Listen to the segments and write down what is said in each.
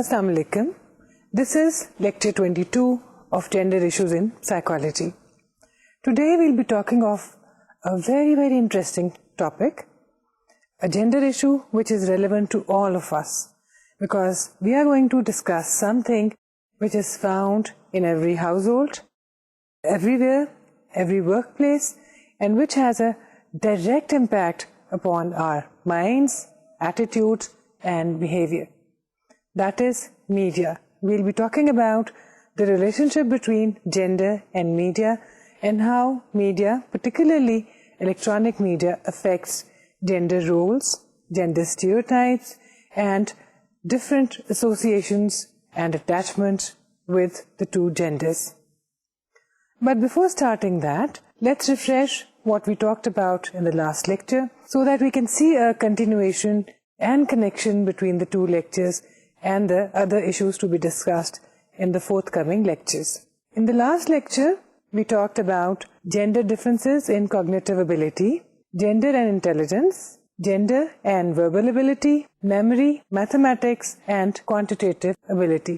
Assalamu alaikum. This is lecture 22 of gender issues in psychology. Today we'll be talking of a very interesting topic, a gender issue which is relevant to all of us, because we are going to discuss something which is found in every household, everywhere, every workplace, and which has a direct impact upon our minds, attitudes, and behavior. That is media. We'll be talking about the relationship between gender and media and how media, particularly electronic media, affects gender roles, gender stereotypes, and different associations and attachments with the two genders. But before starting that, let's refresh what we talked about in the last lecture so that we can see a continuation and connection between the two lectures and the other issues to be discussed in the forthcoming lectures. In the last lecture, we talked about gender differences in cognitive ability, gender and intelligence, gender and verbal ability, memory, mathematics and quantitative ability.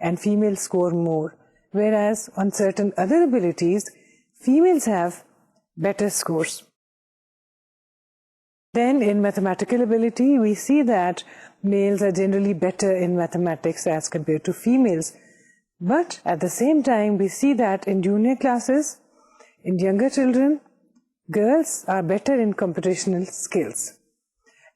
and females score more, whereas on certain other abilities, females have better scores. Then in mathematical ability, we see that males are generally better in mathematics as compared to females. But at the same time, we see that in junior classes, in younger children, girls are better in computational skills.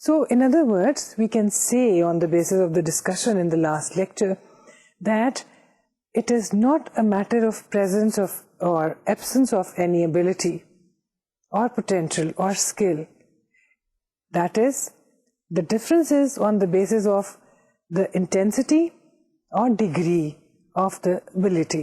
So in other words, we can say on the basis of the discussion in the last lecture that it is not a matter of presence of or absence of any ability or potential or skill. That is, the difference is on the basis of the intensity or degree of the ability.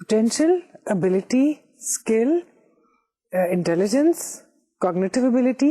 potential, ability, skill, intelligence, cognitive ability,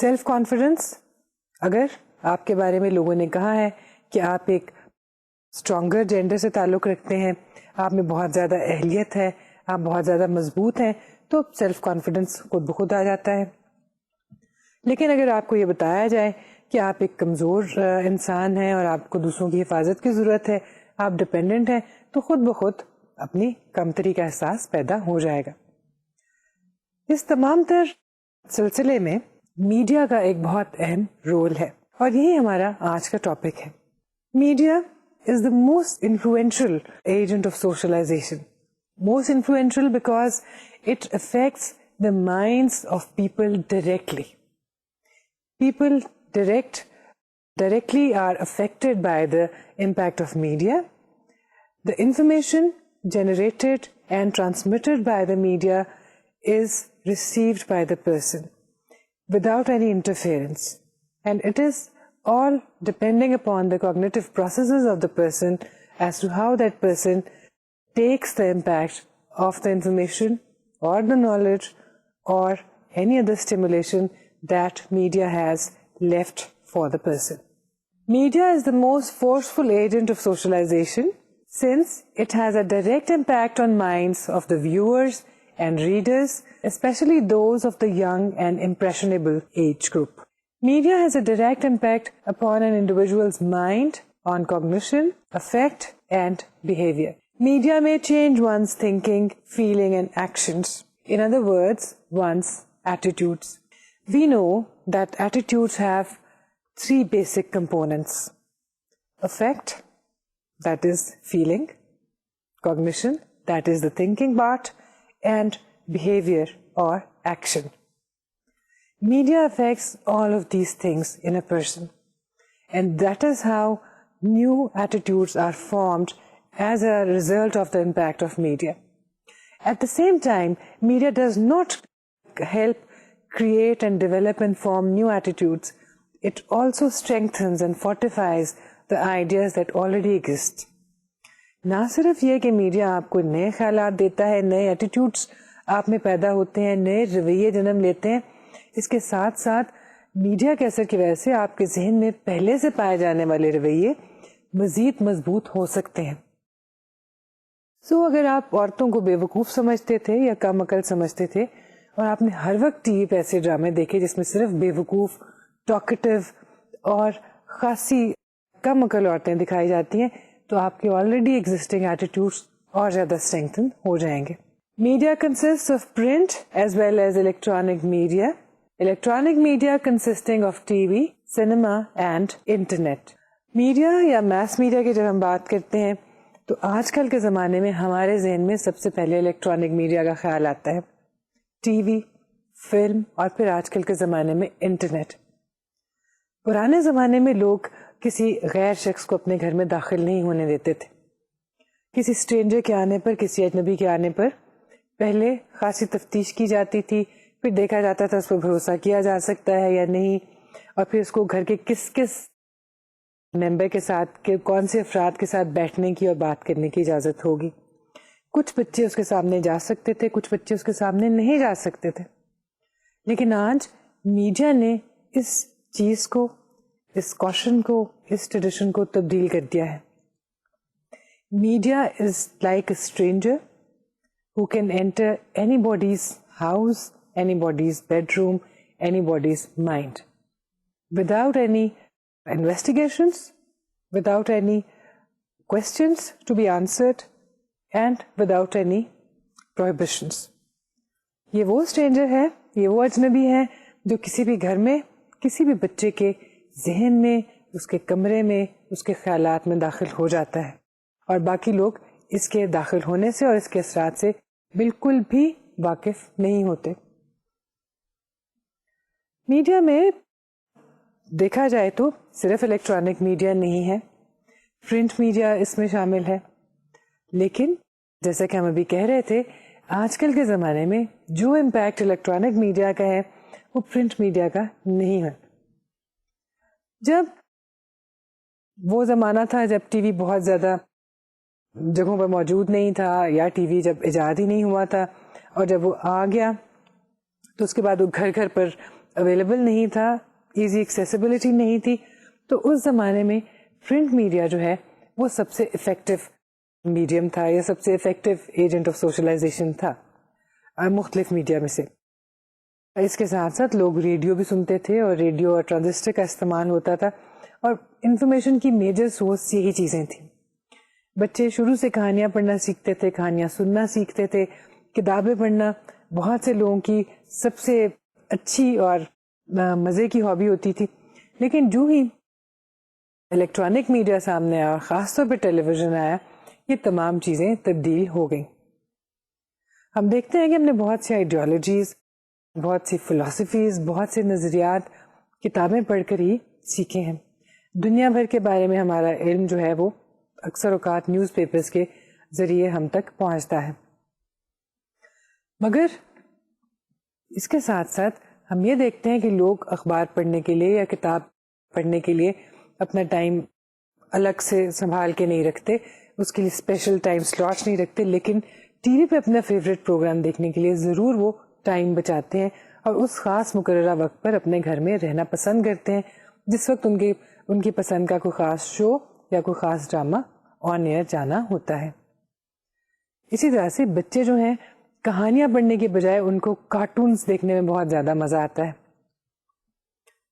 self confidence, اگر آپ کے بارے میں لوگوں نے کہا ہے کہ آپ ایک اسٹرانگر جینڈر سے تعلق رکھتے ہیں, آپ میں بہت زیادہ اہلیت ہے, آپ بہت زیادہ مضبوط ہیں, تو سیلف کانفیڈنس خود بخود آ جاتا ہے. لیکن اگر آپ کو یہ بتایا جائے کہ آپ ایک کمزور انسان ہیں اور آپ کو دوسروں کی حفاظت کی ضرورت ہے, آپ ڈپینڈنٹ ہیں, تو خود بخود اپنی کمتری کا احساس پیدا ہو جائے گا. اس تمام تر سلسلے میں میڈیا کا ایک بہت اہم رول ہے, اور یہی ہمارا آج کا ٹاپک ہے. Media is the most influential agent of socialization. Most influential because it affects the minds of people directly. People directly are affected by the impact of media. The information generated and transmitted by the media is received by the person without any interference, and it is all depending upon the cognitive processes of the person as to how that person takes the impact of the information or the knowledge or any other stimulation that media has left for the person. Media is the most forceful agent of socialization since it has a direct impact on minds of the viewers and readers, especially those of the young and impressionable age group. Media has a direct impact upon an individual's mind, on cognition, affect, and behavior. Media may change one's thinking, feeling, and actions. In other words, one's attitudes. We know that attitudes have 3 basic components. Affect, that is feeling. Cognition, that is the thinking part. And behavior or action. Media affects all of these things in a person, and that is how new attitudes are formed as a result of the impact of media. At the same time, media does not help create and develop and form new attitudes. It also strengthens and fortifies the ideas that already exist. نہ صرف یہ کہ media آپ کو نئے خیالات دیتا ہے, نئے ایٹیٹیوڈس آپ میں پیدا ہوتے ہیں, نئے رویے جنم لیتے ہیں, اس کے ساتھ ساتھ میڈیا کے اثر کی وجہ سے آپ کے ذہن میں پہلے سے پائے جانے والے رویے مزید مضبوط ہو سکتے ہیں. اگر آپ عورتوں کو بے وقوف سمجھتے تھے یا کم عقل سمجھتے تھے اور آپ نے ہر وقت ٹی وی پہ ایسے ڈرامے دیکھے جس میں صرف بے وقوف, ٹاکٹیو اور خاصی کم عقل عورتیں دکھائی جاتی ہیں, تو آپ کے آلریڈی ایگزسٹنگ ایٹیٹیوڈس اور زیادہ اسٹرینگتھن ہو جائیں گے. Media consist of print as well as electronic media. Electronic media consisting of T V, cinema and internet. Media یا میس میڈیا کی جب ہم بات کرتے ہیں تو آج کل کے زمانے میں ہمارے ذہن میں سب سے پہلے الیکٹرانک میڈیا کا خیال آتا ہے, ٹی وی, فلم, اور پھر آج کل کے زمانے میں انٹرنیٹ. پرانے زمانے میں لوگ کسی غیر شخص کو اپنے گھر میں داخل نہیں ہونے دیتے تھے. کسی اسٹرینجر کے آنے پر, کسی اجنبی کے آنے پر پہلے خاصی تفتیش کی جاتی تھی, پھر دیکھا جاتا تھا اس پر بھروسہ کیا جا سکتا ہے یا نہیں, اور پھر اس کو گھر کے کس کس ممبر کے ساتھ, کون سے افراد کے ساتھ بیٹھنے کی اور بات کرنے کی اجازت ہوگی. کچھ بچے اس کے سامنے جا سکتے تھے, کچھ بچے اس کے سامنے نہیں جا سکتے تھے. لیکن آج میڈیا نے اس چیز کو, اس کوشن کو, اس ٹریڈیشن کو تبدیل کر دیا ہے. Media is like a stranger who can enter anybody's house, anybody's bedroom, anybody's mind, without any investigations, without any questions to be answered, and without any prohibitions. یہ وہ اسٹرینجر ہے, یہ وہ اجنبی ہے جو کسی بھی گھر میں, کسی بھی بچے کے ذہن میں, اس کے کمرے میں, اس کے خیالات میں داخل ہو جاتا ہے, اور باقی لوگ اس کے داخل ہونے سے اور اس کے اثرات سے بالکل بھی واقف نہیں ہوتے. میڈیا میں دیکھا جائے تو صرف الیکٹرانک میڈیا نہیں ہے, پرنٹ میڈیا اس میں شامل ہے, لیکن جیسا کہ ہم ابھی کہہ رہے تھے, آج کل کے زمانے میں جو امپیکٹ الیکٹرانک میڈیا کا ہے وہ پرنٹ میڈیا کا نہیں ہے. جب وہ زمانہ تھا جب ٹی وی بہت زیادہ جگہوں پر موجود نہیں تھا, یا ٹی وی جب ایجاد ہی نہیں ہوا تھا, اور جب وہ آ گیا تو اس کے بعد وہ گھر گھر پر اویلیبل نہیں تھا, ایزی ایکسیسیبلٹی نہیں تھی, تو اس زمانے میں پرنٹ میڈیا جو ہے وہ سب سے افیکٹو میڈیم تھا یا سب سے افیکٹو ایجنٹ آف سوشلائزیشن تھا مختلف میڈیا میں سے. اس کے ساتھ ساتھ لوگ ریڈیو بھی سنتے تھے, اور ریڈیو اور ٹرانزسٹر کا استعمال ہوتا تھا, اور انفارمیشن کی میجر سورس یہی چیزیں تھیں. بچے شروع سے کہانیاں پڑھنا سیکھتے تھے, کہانیاں سننا سیکھتے تھے, کتابیں پڑھنا بہت سے لوگوں کی سب سے اچھی اور مزے کی ہابی ہوتی تھی. لیکن جو ہی الیکٹرانک میڈیا سامنے آیا, خاص طور پہ ٹیلی ویژن آیا, یہ تمام چیزیں تبدیل ہو گئیں. ہم دیکھتے ہیں کہ ہم نے بہت سی آئیڈیالوجیز, بہت سی فلاسفیز, بہت سے نظریات کتابیں پڑھ کر ہی سیکھے ہیں. دنیا بھر کے بارے میں ہمارا علم جو ہے وہ اکثر اوقات نیوز پیپرز کے ذریعے ہم تک پہنچتا ہے. مگر اس کے ساتھ ساتھ ہم یہ دیکھتے ہیں کہ لوگ اخبار پڑھنے کے لیے یا کتاب پڑھنے کے لیے اپنا ٹائم الگ سے سنبھال کے نہیں رکھتے, اس کے لیے اسپیشل ٹائم سلاٹس نہیں رکھتے, لیکن ٹی وی پہ اپنا فیوریٹ پروگرام دیکھنے کے لیے ضرور وہ ٹائم بچاتے ہیں, اور اس خاص مقررہ وقت پر اپنے گھر میں رہنا پسند کرتے ہیں جس وقت ان کی پسند کا کوئی خاص شو یا کوئی خاص ڈرامہ آن ایئر جانا ہوتا ہے. اسی طرح سے بچے جو ہیں کہانیاں پڑھنے کے بجائے ان کو کارٹونز دیکھنے میں بہت زیادہ مزہ آتا ہے,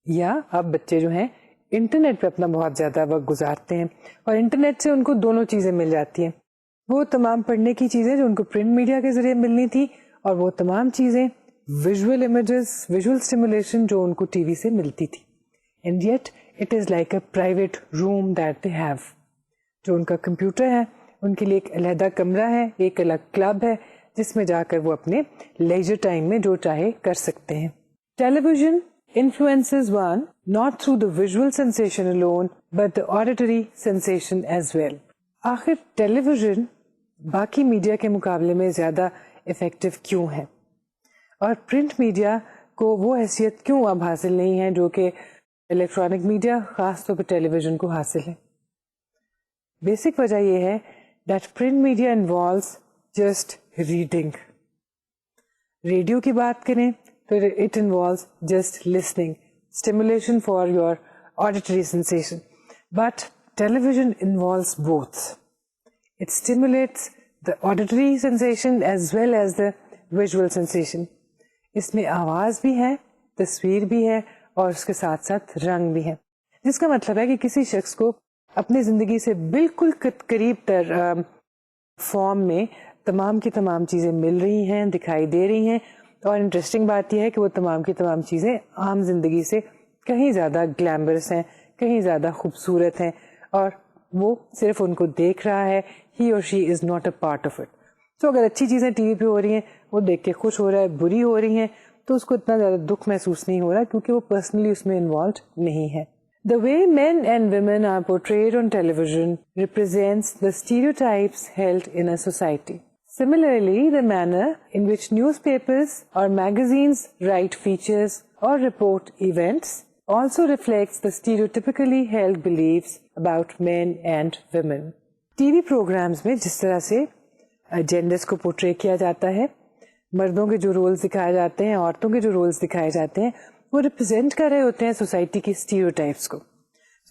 یا اب بچے جو ہیں انٹرنیٹ پہ اپنا بہت زیادہ وقت گزارتے ہیں, اور انٹرنیٹ سے ان کو دونوں چیزیں مل جاتی ہیں, وہ تمام پڑھنے کی چیزیں جو ان کو پرنٹ میڈیا کے ذریعے ملنی تھی, اور وہ تمام چیزیں ویژول امیجز, ویژول اسٹیمولیشن جو ان کو ٹی وی سے ملتی تھی. And yet it is like a private room that they have. جو ان کا کمپیوٹر ہے ان کے لیے ایک علیحدہ کمرہ ہے, ایک الگ کلب ہے جس میں جا کر وہ اپنے لیجر ٹائم میں جو چاہے کر سکتے ہیں. ٹیلی vision influences one not through the visual sensation alone but the auditory sensation as well. آخر ٹیلی ویژن باقی میڈیا کے مقابلے میں زیادہ افیکٹو کیوں ہے, اور پرنٹ میڈیا کو وہ حیثیت کیوں اب حاصل نہیں ہے جو کہ الیکٹرانک میڈیا خاص طور پہ ٹیلی ویژن کو حاصل ہے. بیسک وجہ یہ ہے that print media involves just reading. Radio کی بات کریں تو it involves just listening, stimulation for your auditory sensation. But television involves both. It stimulates the auditory sensation as well as the visual sensation. اس میں آواز بھی ہے, تصویر بھی ہے, اور اس کے ساتھ ساتھ رنگ بھی ہے, جس کا مطلب ہے کہ کسی شخص کو اپنی زندگی سے بالکل قریب تر فارم میں تمام کی تمام چیزیں مل رہی ہیں, دکھائی دے رہی ہیں. اور انٹرسٹنگ بات یہ ہے کہ وہ تمام کی تمام چیزیں عام زندگی سے کہیں زیادہ گلیمرس ہیں, کہیں زیادہ خوبصورت ہیں, اور وہ صرف ان کو دیکھ رہا ہے, ہی اور she is not a part of it. تو اگر اچھی چیزیں ٹی وی پہ ہو رہی ہیں وہ دیکھ کے خوش ہو رہا ہے, بری ہو رہی ہیں تو اس کو اتنا زیادہ دکھ محسوس نہیں ہو رہا کیونکہ وہ پرسنلی اس میں انوالوڈ نہیں ہے. The way men and women are portrayed on television represents the stereotypes held in a society. Similarly, the manner in which newspapers or magazines write features or report events also reflects the stereotypically held beliefs about men and women. T V programs میں جس طرح سے genders کو portray کیا جاتا ہے, مردوں کے جو رولز دکھائے جاتے ہیں, عورتوں کے جو رولز دکھائے جاتے ہیں, وہ ریپرزینٹ کر رہے ہوتے ہیں سوسائٹی کی اسٹیریوٹائپس کو.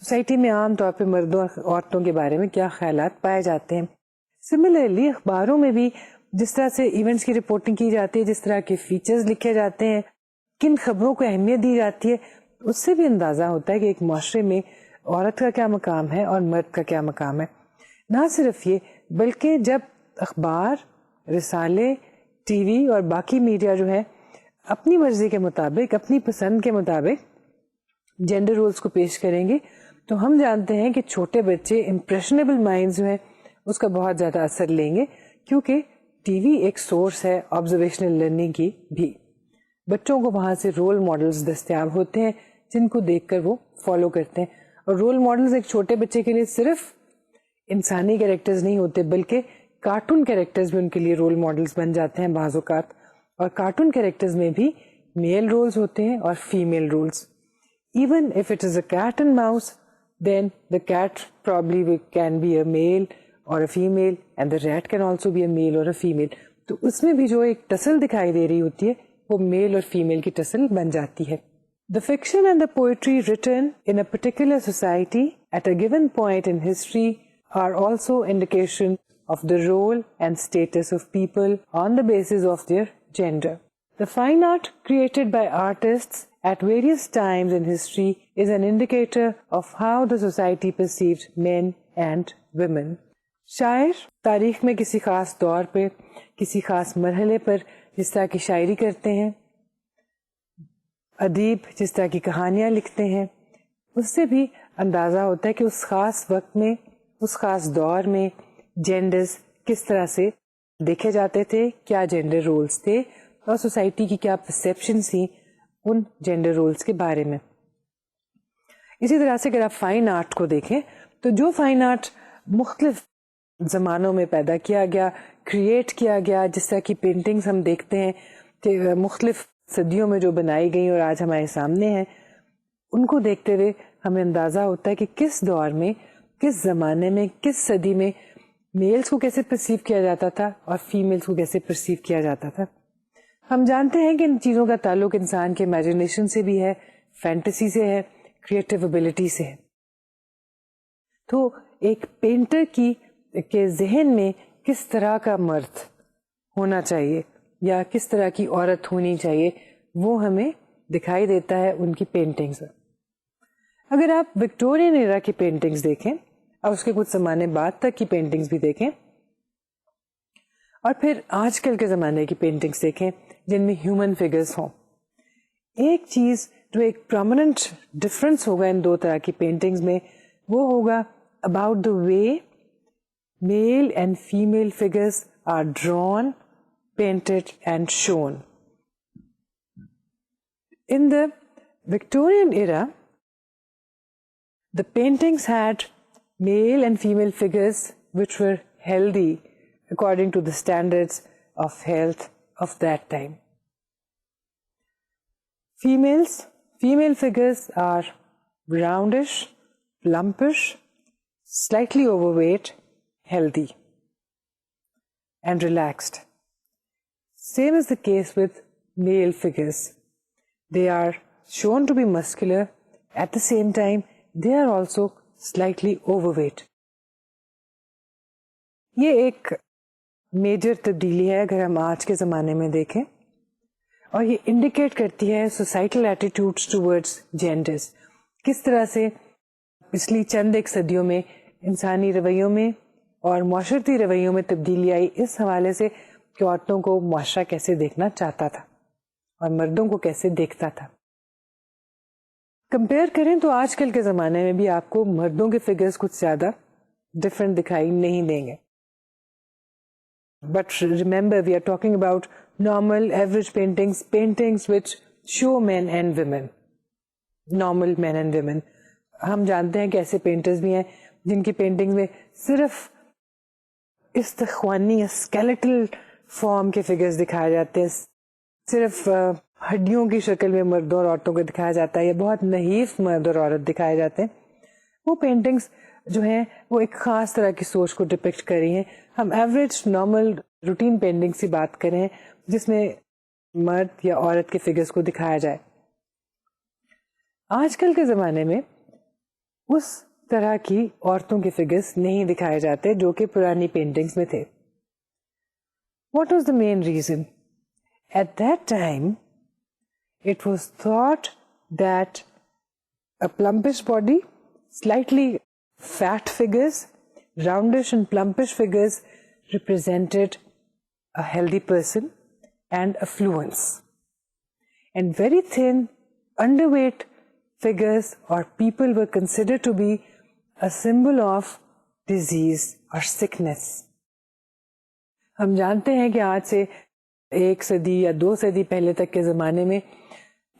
سوسائٹی میں عام طور پہ مردوں اور عورتوں کے بارے میں کیا خیالات پائے جاتے ہیں. سملرلی اخباروں میں بھی جس طرح سے ایونٹس کی رپورٹنگ کی جاتی ہے, جس طرح کے فیچرز لکھے جاتے ہیں, کن خبروں کو اہمیت دی جاتی ہے, اس سے بھی اندازہ ہوتا ہے کہ ایک معاشرے میں عورت کا کیا مقام ہے اور مرد کا کیا مقام ہے. نہ صرف یہ بلکہ جب اخبار, رسالے, ٹی وی اور باقی میڈیا جو ہے اپنی مرضی کے مطابق, اپنی پسند کے مطابق جینڈر رولز کو پیش کریں گے تو ہم جانتے ہیں کہ چھوٹے بچے, امپریشنیبل مائنڈز جو ہیں اس کا بہت زیادہ اثر لیں گے, کیونکہ ٹی وی ایک سورس ہے آبزرویشنل لرننگ کی بھی. بچوں کو وہاں سے رول ماڈلز دستیاب ہوتے ہیں جن کو دیکھ کر وہ فالو کرتے ہیں. اور رول ماڈلز ایک چھوٹے بچے کے لیے صرف انسانی کیریکٹرز نہیں ہوتے بلکہ کارٹون کیریکٹرز بھی ان کے لیے رول ماڈلز بن جاتے ہیں بعض اوقات. اور کارٹون کیریکٹرز میں بھی میل رولز ہوتے ہیں اور female roles. Even if it is a cat and mouse, then the cat probably can be a male or a female and the rat can also be a male or a female. تو اس میں بھی جو ایک ٹسل دکھائی دے رہی ہوتی ہے وہ میل اور فیمیل کی ٹسل بن جاتی ہے. The fiction and the poetry written in a particular society at a given point in history are also indication of the role and status of people on the basis of their gender. The fine art created by artists at various times in history is an indicator of how the society perceived men and women. شاعر تاریخ میں کسی خاص دور پہ کسی خاص مرحلے پر جس طرح کی شاعری کرتے ہیں، ادیب جس طرح کی کہانیاں لکھتے ہیں، اس سے بھی اندازہ ہوتا ہے کہ اس خاص وقت میں اس خاص دور میں جینڈرز کس طرح سے دیکھے جاتے تھے، کیا جینڈر رولز تھے اور سوسائٹی کی کیا پرسیپشنز تھیں ان جینڈر رولز کے بارے میں. اسی طرح سے اگر آپ فائن آرٹ کو دیکھیں تو جو فائن آرٹ مختلف زمانوں میں پیدا کیا گیا، کریٹ کیا گیا، جس طرح کی پینٹنگز ہم دیکھتے ہیں کہ مختلف صدیوں میں جو بنائی گئی اور آج ہمارے سامنے ہیں، ان کو دیکھتے ہوئے ہمیں اندازہ ہوتا ہے کہ کس دور میں، کس زمانے میں، کس صدی میں میلز کو کیسے پرسیو کیا جاتا تھا اور فیمیلز کو کیسے پرسیو کیا جاتا تھا. ہم جانتے ہیں کہ ان چیزوں کا تعلق انسان کے امیجنیشن سے بھی ہے، فینٹیسی سے ہے، کریٹو ابیلٹی سے ہے. تو ایک پینٹر کے ذہن میں کس طرح کا مرد ہونا چاہیے یا کس طرح کی عورت ہونی چاہیے وہ ہمیں دکھائی دیتا ہے ان کی پینٹنگز میں. اگر آپ وکٹورین ایرا کی پینٹنگز دیکھیں اور اس کے کچھ زمانے بعد تک کی پینٹنگز بھی دیکھیں اور پھر آج کل کے زمانے کی پینٹنگز دیکھیں جن میں ہیومن فگرز ہوں، ایک چیز جو ایک پرومیننٹ ڈفرنس ہوگا ان دو طرح کی پینٹنگز میں وہ ہوگا about the way male and female figures are drawn, painted and shown. In the Victorian era, the paintings had male and female figures which were healthy according to the standards of health of that time. Female figures are roundish, plumpish, slightly overweight, healthy and relaxed. Same is the case with male figures. They are shown to be muscular. At the same time, they are also slightly overweight. یہ ایک major تبدیلی ہے اگر ہم آج کے زمانے میں دیکھیں، اور یہ انڈیکیٹ کرتی ہے سوسائٹل ایٹیٹیوڈز ٹورڈز جینڈرز، کس طرح سے پچھلی چند ایک صدیوں میں انسانی رویوں میں اور معاشرتی رویوں میں تبدیلی آئی اس حوالے سے کہ عورتوں کو معاشرہ کیسے دیکھنا چاہتا تھا اور مردوں کو کیسے دیکھتا تھا. کمپیئر کریں تو آج کل کے زمانے میں بھی آپ کو مردوں کے فگرز کچھ زیادہ ڈفرینٹ دکھائی نہیں دیں گے. But remember we are talking about normal average paintings which show men and women, normal men and women. ہم جانتے ہیں کہ ایسے پینٹرز بھی ہیں جن کی پینٹنگ میں صرف استخوانی یا اسکیلیٹل فارم کے فگرز دکھائے جاتے ہیں، صرف ہڈیوں کی شکل میں مردوں اور عورتوں کو دکھایا جاتا ہے یا بہت نحیف مرد اور عورت دکھائے جاتے ہیں. وہ پینٹنگز جو ہیں وہ ایک خاص طرح کی سوچ کو ڈپکٹ کر رہی ہیں. ہم ایوریج نارمل روٹین پینٹنگ سے بات کریں جس میں مرد یا عورت کے فگرز کو دکھایا جائے. آج کل کے زمانے میں اس طرح کی عورتوں کے فگرز نہیں دکھائے جاتے جو کہ پرانی پینٹنگز میں تھے. What was the main reason? At that time, it was thought that a plumpish body, slightly fat figures, roundish and plumpish figures represented a healthy person and affluence. And very thin, underweight figures or people were considered to be a symbol of disease or sickness. ہم جانتے ہیں کہ آج سے 1 صدی یا 2 صدی پہلے تک کے زمانے میں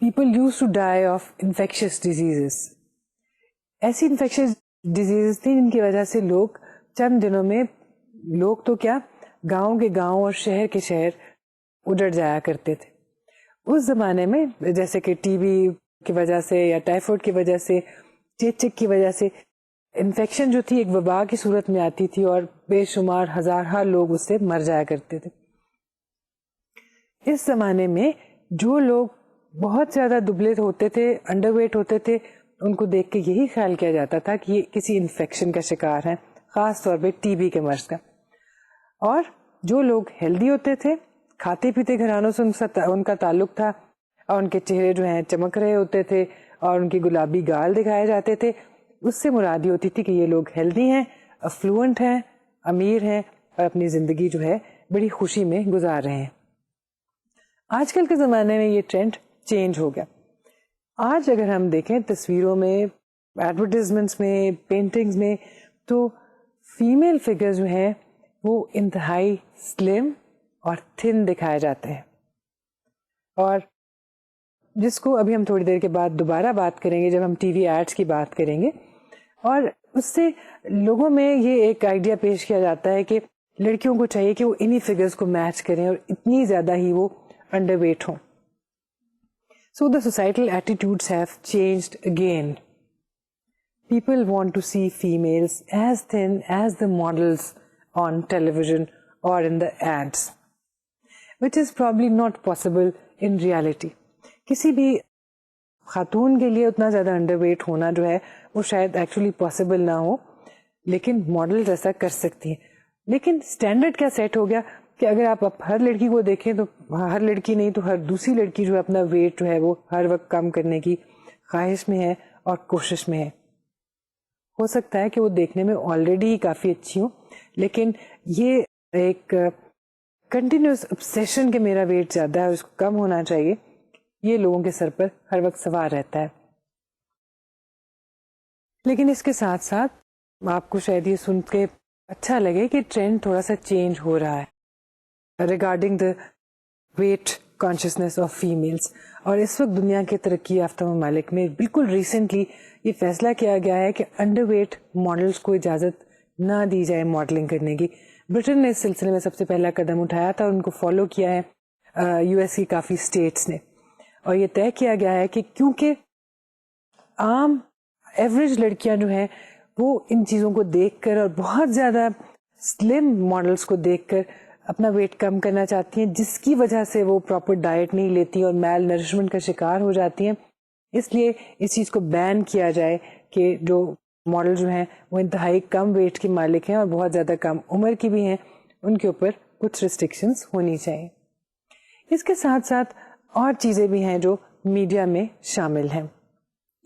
people used to die of infectious diseases. ایسی infectious diseases تھیں جن کی وجہ سے لوگ چند دنوں میں، لوگ تو کیا، گاؤں کے گاؤں اور شہر کے شہر اجڑ جایا کرتے تھے. اس زمانے میں جیسے کہ ٹی بی کی وجہ سے یا ٹائیفائڈ کی وجہ سے، چیچک کی وجہ سے انفیکشن جو تھی ایک وبا کی صورت میں آتی تھی اور بے شمار ہزارہ لوگ اس سے مر جایا کرتے تھے. اس زمانے میں جو لوگ بہت زیادہ دبلے ہوتے تھے, انڈر ویٹ ہوتے تھے, ان کو دیکھ کے یہی خیال کیا جاتا تھا کہ یہ کسی انفیکشن کا شکار ہے, خاص طور پہ ٹی بی کے مرض کا. اور جو لوگ ہیلدی ہوتے تھے, کھاتے پیتے گھرانوں سے ان کا تعلق تھا, اور ان کے چہرے جو ہیں چمک رہے ہوتے تھے اور ان کی گلابی گال دکھائے جاتے تھے, اس سے مراد یہ ہوتی تھی کہ یہ لوگ ہیلدی ہیں, افلوئنٹ ہیں, امیر ہیں, اور اپنی زندگی جو ہے بڑی خوشی میں گزار رہے ہیں. آج کل کے زمانے میں یہ ٹرینڈ چینج ہو گیا. آج اگر ہم دیکھیں تصویروں میں, ایڈورٹیزمنٹس میں, پینٹنگز میں, تو فیمیل فگر جو ہیں وہ انتہائی سلم اور تھن دکھائے جاتے ہیں, اور جس کو ابھی ہم تھوڑی دیر کے بعد دوبارہ بات کریں گے جب ہم ٹی وی ایڈس کی بات کریں گے. اور اس سے لوگوں میں یہ ایک آئیڈیا پیش کیا جاتا ہے کہ لڑکیوں کو چاہیے کہ وہ انہی فگرز کو میچ کریں اور اتنی زیادہ ہی وہ انڈر ویٹ ہوں. So the societal attitudes have changed again. People want to see females as thin as the models on television or in the ads, which is probably not possible in reality. کسی بھی خاتون کے لیے اتنا زیادہ under wait ہونا جو ہے وہ شاید ایکچولی پاسبل نہ ہو, لیکن ماڈل ایسا کر سکتی ہیں. لیکن اسٹینڈرڈ کیا سیٹ ہو گیا کہ اگر آپ ہر لڑکی کو دیکھیں تو ہر لڑکی نہیں تو ہر دوسری لڑکی جو ہے اپنا ویٹ جو ہے وہ ہر وقت کم کرنے کی خواہش میں ہے اور کوشش میں ہے. ہو سکتا ہے کہ وہ دیکھنے میں آلریڈی کافی اچھی ہوں, لیکن یہ ایک کنٹینیوس obsession کہ میرا ویٹ زیادہ ہے, اس کو کم ہونا چاہیے, یہ لوگوں کے سر پر ہر وقت سوار رہتا ہے. لیکن اس کے ساتھ ساتھ آپ کو شاید یہ سن کے اچھا لگے کہ ٹرینڈ تھوڑا سا چینج ہو رہا ہے regarding the weight consciousness of females. اور اس وقت دنیا کے ترقی یافتہ ممالک میں بالکل ریسنٹلی یہ فیصلہ کیا گیا ہے کہ انڈر ویٹ ماڈلس کو اجازت نہ دی جائے ماڈلنگ کرنے کی. برٹن نے اس سلسلے میں سب سے پہلا قدم اٹھایا تھا اور ان کو فالو کیا ہے یو ایس کی کافی اسٹیٹس نے. اور یہ طے کیا گیا ہے کہ کیونکہ عام ایوریج لڑکیاں جو ہیں وہ ان چیزوں کو دیکھ کر اور بہت زیادہ سلم ماڈلس کو دیکھ کر اپنا ویٹ کم کرنا چاہتی ہیں, جس کی وجہ سے وہ پراپر ڈائٹ نہیں لیتی اور میل نرشمنٹ کا شکار ہو جاتی ہیں. اس لیے اس چیز کو بین کیا جائے کہ جو ماڈل جو ہیں وہ انتہائی کم ویٹ کے مالک ہیں اور بہت زیادہ کم عمر کی بھی ہیں, ان کے اوپر کچھ ریسٹرکشنز ہونی چاہیے. اس کے ساتھ ساتھ اور چیزیں بھی ہیں جو میڈیا میں شامل ہیں.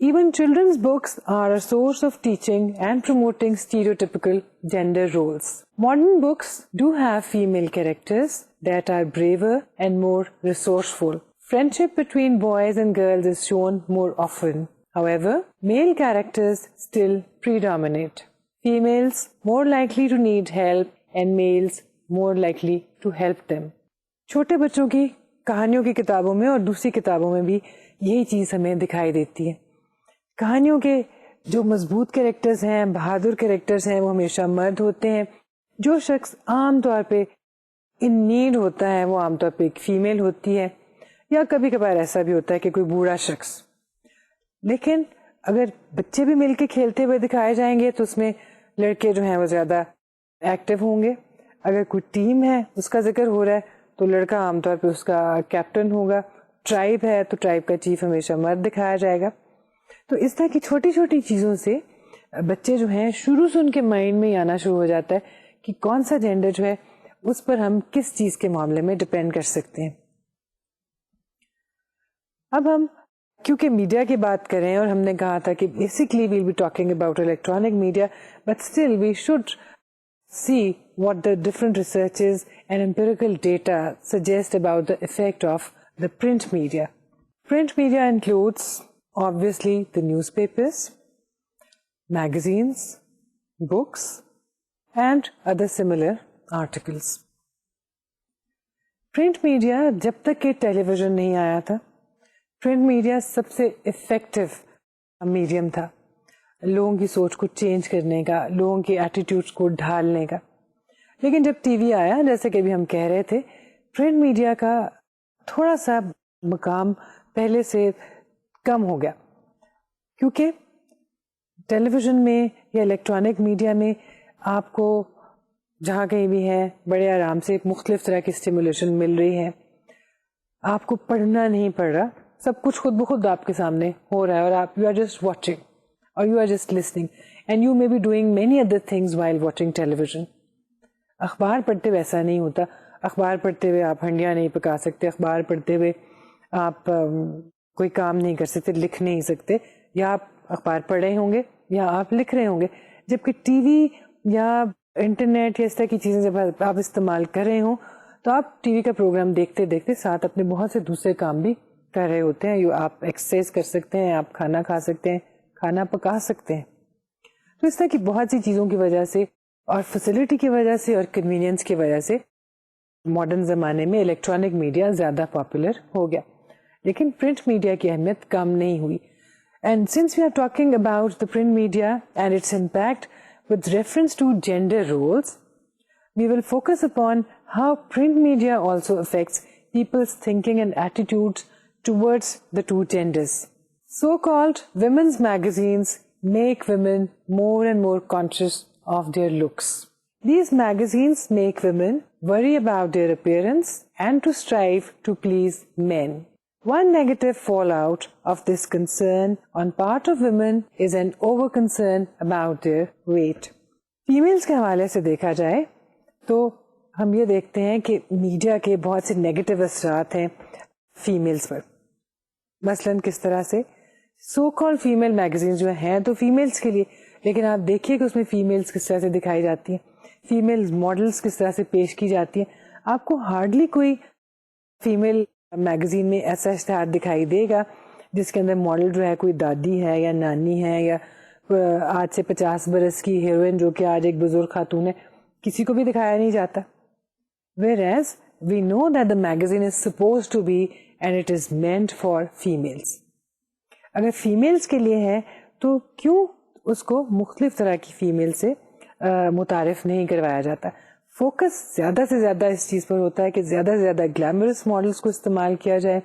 Even children's books are a source of teaching and promoting stereotypical gender roles. Modern books do have female characters that are braver and more resourceful. Friendship between boys and girls is shown more often. However, male characters still predominate. Females more likely to need help and males more likely to help them. چھوٹے بچوں کی کہانیوں کی کتابوں میں اور دوسری کتابوں میں بھی یہی چیز ہمیں دکھائی دیتی ہے. کہانیوں کے جو مضبوط کریکٹرز ہیں, بہادر کریکٹرز ہیں, وہ ہمیشہ مرد ہوتے ہیں. جو شخص عام طور پہ ان نیڈ ہوتا ہے وہ عام طور پہ ایک فیمیل ہوتی ہے, یا کبھی کبھار ایسا بھی ہوتا ہے کہ کوئی بوڑھا شخص. لیکن اگر بچے بھی مل کے کھیلتے ہوئے دکھائے جائیں گے تو اس میں لڑکے جو ہیں وہ زیادہ ایکٹیو ہوں گے. اگر کوئی ٹیم ہے اس کا ذکر ہو رہا ہے تو لڑکا عام طور پہ اس کا کیپٹن ہوگا. ٹرائب ہے تو ٹرائب کا چیف ہمیشہ مرد دکھایا جائے گا. تو اس طرح کی چھوٹی چھوٹی چیزوں سے بچے جو ہیں شروع سے ان کے مائنڈ میں آنا شروع ہو جاتا ہے کہ کون سا جینڈر جو ہے اس پر ہم کس چیز کے معاملے میں ڈپینڈ کر سکتے ہیں. اب ہم کیونکہ میڈیا کی بات کریں اور ہم نے کہا تھا کہ basically we'll be talking about electronic media, but still we should see what the different researches and empirical data suggest about the effect of the print media. Print media includes obviously the newspapers, magazines, books, and other similar articles. Print media جب تک کہ ٹیلی vision نہیں آیا تھا, print media سب سے effective medium تھا لوگوں کی سوچ کو چینج کرنے کا, لوگوں کے ایٹیٹیوڈس کو ڈھالنے کا. لیکن جب ٹی وی آیا, جیسے کہ ابھی ہم کہہ رہے تھے, پرنٹ میڈیا کا تھوڑا سا مقام پہلے سے کم ہو گیا, کیونکہ ٹیلی ویژن میں یا الیکٹرانک میڈیا میں آپ کو جہاں کہیں بھی ہے بڑے آرام سے مختلف طرح کی اسٹیمولیشن مل رہی ہے. آپ کو پڑھنا نہیں پڑ رہا, سب کچھ خود بخود آپ کے سامنے ہو رہا ہے اور آپ یو آر جسٹ واچنگ اور you are just listening and you may be doing many other things while watching television. اخبار پڑھتے ہوئے ایسا نہیں ہوتا. اخبار پڑھتے ہوئے آپ ہنڈیاں نہیں پکا سکتے, اخبار پڑھتے ہوئے آپ کوئی کام نہیں کر سکتے, لکھ نہیں سکتے. یا آپ اخبار پڑھ رہے ہوں گے یا آپ لکھ رہے ہوں گے. جبکہ ٹی وی یا انٹرنیٹ یا اس طرح کی چیزیں جب آپ استعمال کر رہے ہوں تو آپ ٹی وی کا پروگرام دیکھتے دیکھتے ساتھ اپنے بہت سے دوسرے کام بھی کر رہے ہوتے ہیں. آپ ایکسرسائز کر سکتے ہیں, آپ کھانا کھا سکتے ہیں, کھانا پکا سکتے ہیں. تو اس طرح کی بہت سی چیزوں کی وجہ سے اور فیسلٹی کی وجہ سے اور کنوینئنس کی وجہ سے ماڈرن زمانے میں الیکٹرانک میڈیا زیادہ پاپولر ہو گیا, لیکن پرنٹ میڈیا کی اہمیت کم نہیں ہوئی. And since we are talking about the print media and its impact with reference to gender roles, we will focus upon how print media also affects people's thinking and attitudes towards the two genders. So-called women's magazines make women more and more conscious of their looks. These magazines make women worry about their appearance and to strive to please men. One negative fallout of this concern on part of women is an over-concern about their weight. Females کے حوالے سے دیکھا جائے تو ہم یہ دیکھتے ہیں کہ میڈیا کے بہت سے نیگیٹو اثرات ہیں فیمیلز پر. مثلاً کس طرح سے سو کال فیمیل میگزینز جو ہیں تو فیمیلز کے لیے, لیکن آپ دیکھیے کہ اس میں فیمیلز کس طرح سے دکھائی جاتی ہیں, فیمیل ماڈلز کس طرح سے پیش کی جاتی ہیں. آپ کو ہارڈلی کوئی فیمیل میگزین میں ایسا اشتہار دکھائی دے گا جس کے اندر ماڈل جو ہے کوئی دادی ہے یا نانی ہے یا آج سے 50 برس کی ہیروئن جو کہ آج ایک بزرگ خاتون ہے. کسی کو بھی دکھایا نہیں جاتا. whereas we know that the magazine is supposed to be and it is meant for females. اگر فیمیلز کے لیے ہے تو کیوں اس کو مختلف طرح کی فیمیل سے متعارف نہیں کروایا جاتا. فوکس زیادہ سے زیادہ اس چیز پر ہوتا ہے کہ زیادہ سے زیادہ گلیمرس ماڈلس کو استعمال کیا جائے,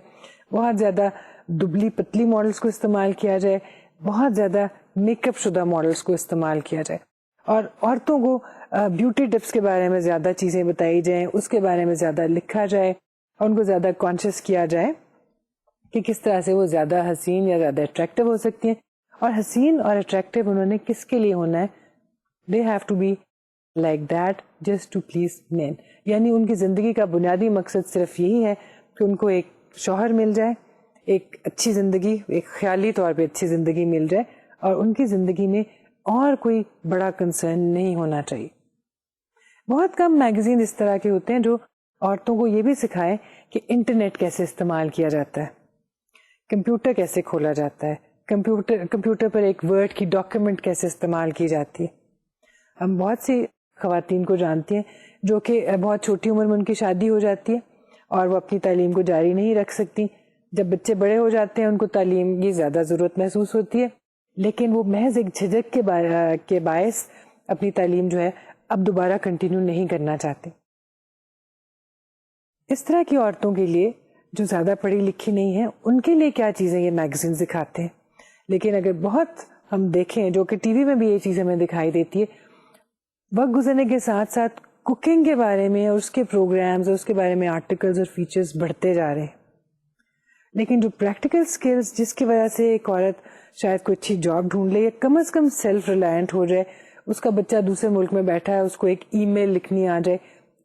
بہت زیادہ دبلی پتلی ماڈلس کو استعمال کیا جائے, بہت زیادہ میک اپ شدہ ماڈلس کو استعمال کیا جائے, اور عورتوں کو بیوٹی ٹپس کے بارے میں زیادہ چیزیں بتائی جائیں, اس کے بارے میں زیادہ لکھا جائے اور ان کو زیادہ کانشیس کیا جائے کہ کس طرح سے وہ زیادہ حسین یا زیادہ اٹریکٹیو ہو سکتی ہیں. اور حسین اور اٹریکٹیو انہوں نے کس کے لیے ہونا ہے؟ They have to be like that just to please men. یعنی ان کی زندگی کا بنیادی مقصد صرف یہی ہے کہ ان کو ایک شوہر مل جائے, ایک اچھی زندگی, ایک خیالی طور پہ اچھی زندگی مل جائے, اور ان کی زندگی میں اور کوئی بڑا کنسرن نہیں ہونا چاہیے. بہت کم میگزین اس طرح کے ہوتے ہیں جو عورتوں کو یہ بھی سکھائے کہ انٹرنیٹ کیسے استعمال کیا جاتا ہے, کمپیوٹر کیسے کھولا جاتا ہے, کمپیوٹر پر ایک ورڈ کی ڈاکیومنٹ کیسے استعمال کی جاتی ہے. ہم بہت سی خواتین کو جانتی ہیں جو کہ بہت چھوٹی عمر میں ان کی شادی ہو جاتی ہے اور وہ اپنی تعلیم کو جاری نہیں رکھ سکتی. جب بچے بڑے ہو جاتے ہیں ان کو تعلیم کی زیادہ ضرورت محسوس ہوتی ہے, لیکن وہ محض ایک جھجک کے باعث اپنی تعلیم جو ہے اب دوبارہ کنٹینیو نہیں کرنا چاہتے. اس طرح کی عورتوں کے لیے جو زیادہ پڑھی لکھی نہیں ہیں ان کے لیے کیا چیزیں یہ میگزین دکھاتے ہیں. لیکن اگر بہت ہم دیکھیں, جو کہ ٹی وی میں بھی یہ چیز ہمیں دکھائی دیتی ہے, وقت گزرنے کے ساتھ ساتھ کوکنگ کے بارے میں اور اس کے پروگرامز اور اس کے بارے میں آرٹیکلز اور فیچرز بڑھتے جا رہے ہیں. لیکن جو پریکٹیکل سکلز جس کی وجہ سے ایک عورت شاید کوئی اچھی جاب ڈھونڈ لے یا کم از کم سیلف ریلائنٹ ہو جائے, اس کا بچہ دوسرے ملک میں بیٹھا ہے, اس کو ایک ای میل لکھنی آ جائے,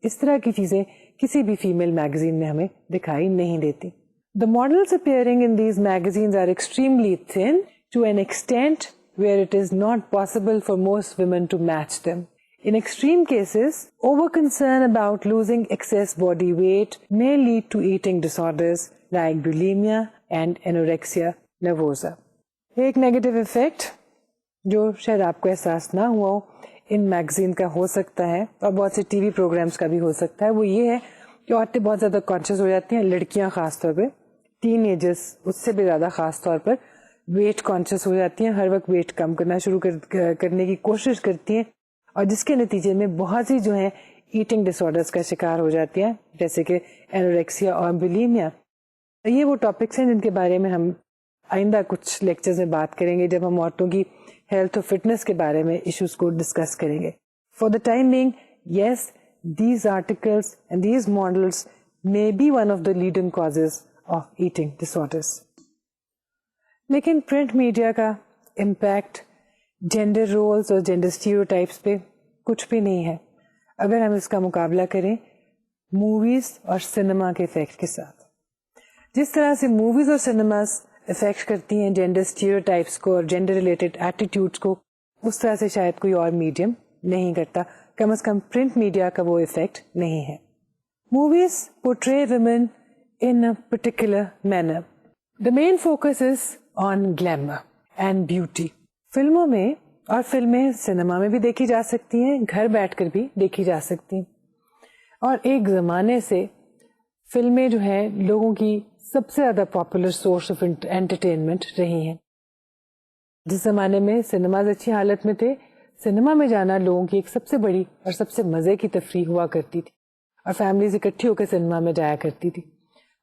اس طرح کی چیزیں کسی بھی فیمیل میگزین میں ہمیں دکھائی نہیں دیتی. The models appearing in these magazines are extremely thin to an extent where it is not possible for most women to match them. In extreme cases, over-concern about losing excess body weight may lead to eating disorders like bulimia and anorexia nervosa. ایک negative effect جو شاید آپ کو احساس نہ ہوا ہو ان magazine کا ہو سکتا ہے, اور بہت سے ٹی وی پروگرامز کا بھی ہو سکتا ہے, وہ یہ ہے کہ عورتیں بہت زیادہ کانشیس ہو جاتی ہیں, لڑکیاں خاص طور پہ, ٹین ایجرز اس سے بھی زیادہ خاص طور پر ویٹ کانشیس ہو جاتی ہیں, ہر وقت ویٹ کم کرنا شروع کرنے کی کوشش کرتی ہیں, اور جس کے نتیجے میں بہت سی جو ہیں ایٹنگ ڈس آرڈرز کا شکار ہو جاتی ہیں, جیسے کہ اینوریکسیا اور بلیمیا. یہ وہ ٹاپکس ہیں جن کے بارے میں ہم آئندہ کچھ لیکچرز میں بات کریں گے جب ہم عورتوں کی ہیلتھ اور فٹنس کے بارے میں ایشوز کو ڈسکس کریں گے. For the time being, yes, these articles and these models may be one of the leading causes of eating disorders. لیکن پرنٹ میڈیا کا امپیکٹ جینڈر رولز اور جینڈر اسٹیریوٹائپس پہ کچھ بھی نہیں ہے اگر ہم اس کا مقابلہ کریں موویز اور سنیما کے افیکٹ کے ساتھ. جس طرح سے موویز اور سنیماز افیکٹ کرتی ہیں جینڈر اسٹیریوٹائپس کو اور جینڈر ریلیٹڈ ایٹیٹیوڈس کو, اس طرح سے شاید کوئی اور میڈیم نہیں کرتا, کم از کم پرنٹ میڈیا کا وہ افیکٹ نہیں ہے. Movies portray women in a particular manner. The main focus is on glamour and beauty. فلموں میں اور فلمیں سنیما میں بھی دیکھی جا سکتی ہیں, گھر بیٹھ کر بھی دیکھی جا سکتی ہیں, اور ایک زمانے سے فلمیں جو ہیں لوگوں کی سب سے زیادہ پاپولر سورس آف انٹرٹینمنٹ رہی ہیں. جس زمانے میں سنیماز اچھی حالت میں تھے, سنیما میں جانا لوگوں کی ایک سب سے بڑی اور سب سے مزے کی تفریح ہوا کرتی تھی, اور فیملیز اکٹھی ہو کے سنیما میں جایا کرتی تھی.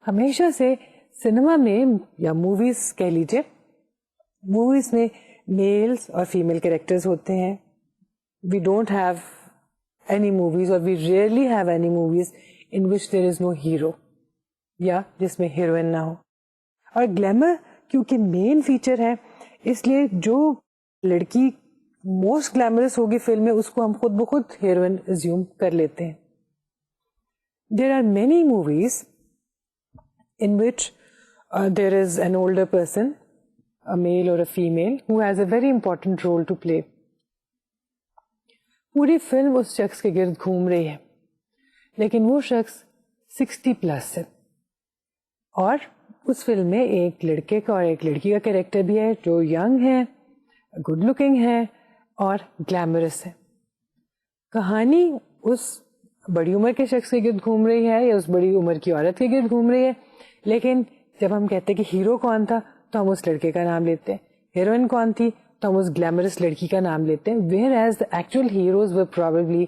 ہمیشہ سے سنیما میں یا موویز کہہ لیجیے, موویز میں میلز اور فیمیل کیریکٹرز ہوتے ہیں. We don't have any movies اور we rarely have any movies in which there is no hero, یا جس میں ہیروئن نہ ہو. اور گلیمر کیونکہ مین فیچر ہے, اس لیے جو لڑکی موسٹ گلیمرس ہوگی فلم میں اس کو ہم خود بخود ہیروئن ازیوم کر لیتے ہیں. There are many movies in which there is an older person, a male or a female, who has a very important role to play. پوری فلم اس شخص کے گرد گھوم رہی ہے, لیکن وہ شخص 60+ ہے, اور اس فلم میں ایک لڑکے کا اور ایک لڑکی کا کیریکٹر بھی ہے جو ینگ ہے, گڈ لکنگ ہے اور گلیمرس ہے. کہانی اس بڑی عمر کے شخص کے گرد گھوم رہی ہے یا اس بڑی عمر کی عورت کے گرد گھوم رہی ہے, لیکن جب ہم کہتے ہیں کہ ہیرو کون تھا تو ہم اس لڑکے کا نام لیتے ہیں, ہیروئن کون تھی تو ہم اس گلیمرس لڑکی کا نام لیتے ہیں. Whereas the actual heroes are probably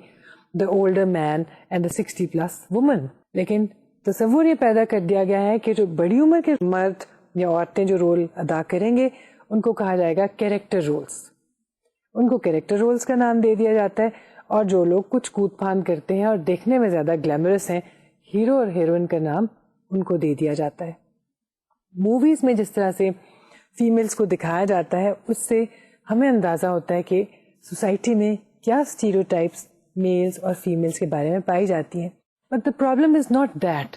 the older men and the 60+ women. لیکن تصور یہ پیدا کر دیا گیا ہے کہ جو بڑی عمر کے مرد یا عورتیں جو رول ادا کریں گے ان کو کہا جائے گا کیریکٹر رولس, ان کو کیریکٹر رولس کا نام دے دیا جاتا ہے. اور جو لوگ کچھ کود پھاند کرتے ہیں اور دیکھنے میں زیادہ گلیمرس ہیں, ہیرو اور ہیروئن کا نام ان کو دے دیا جاتا ہے. موویز میں جس طرح سے فیمیلز کو دکھایا جاتا ہے اس سے ہمیں اندازہ ہوتا ہے کہ سوسائٹی میں کیا اسٹیریوٹائپس میلز اور فیمیلز کے بارے میں پائی جاتی ہیں. But the problem is not that,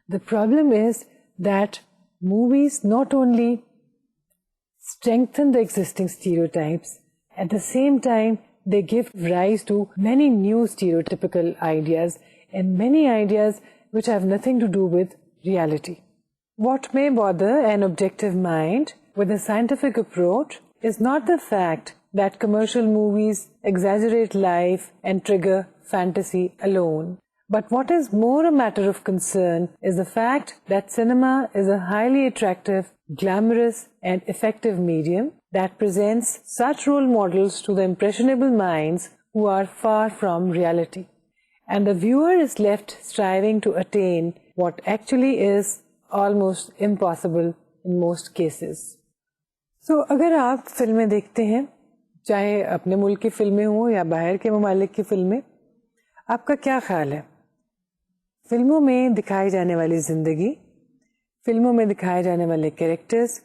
the problem is that movies not only strengthen the existing stereotypes, at the same time they give rise to many new stereotypical ideas and many ideas which have nothing to do with reality. What may bother an objective mind with a scientific approach is not the fact that commercial movies exaggerate life and trigger fantasy alone, but what is more a matter of concern is the fact that cinema is a highly attractive, glamorous and effective medium that presents such role models to the impressionable minds who are far from reality. And the viewer is left striving to attain what actually is almost impossible in most cases. So اگر آپ فلمیں دیکھتے ہیں, چاہے اپنے ملک کی فلمیں ہوں یا باہر کے ممالک کی فلمیں, آپ کا کیا خیال ہے؟ فلموں میں دکھائی جانے والی زندگی, فلموں میں دکھائے جانے والے کیریکٹرز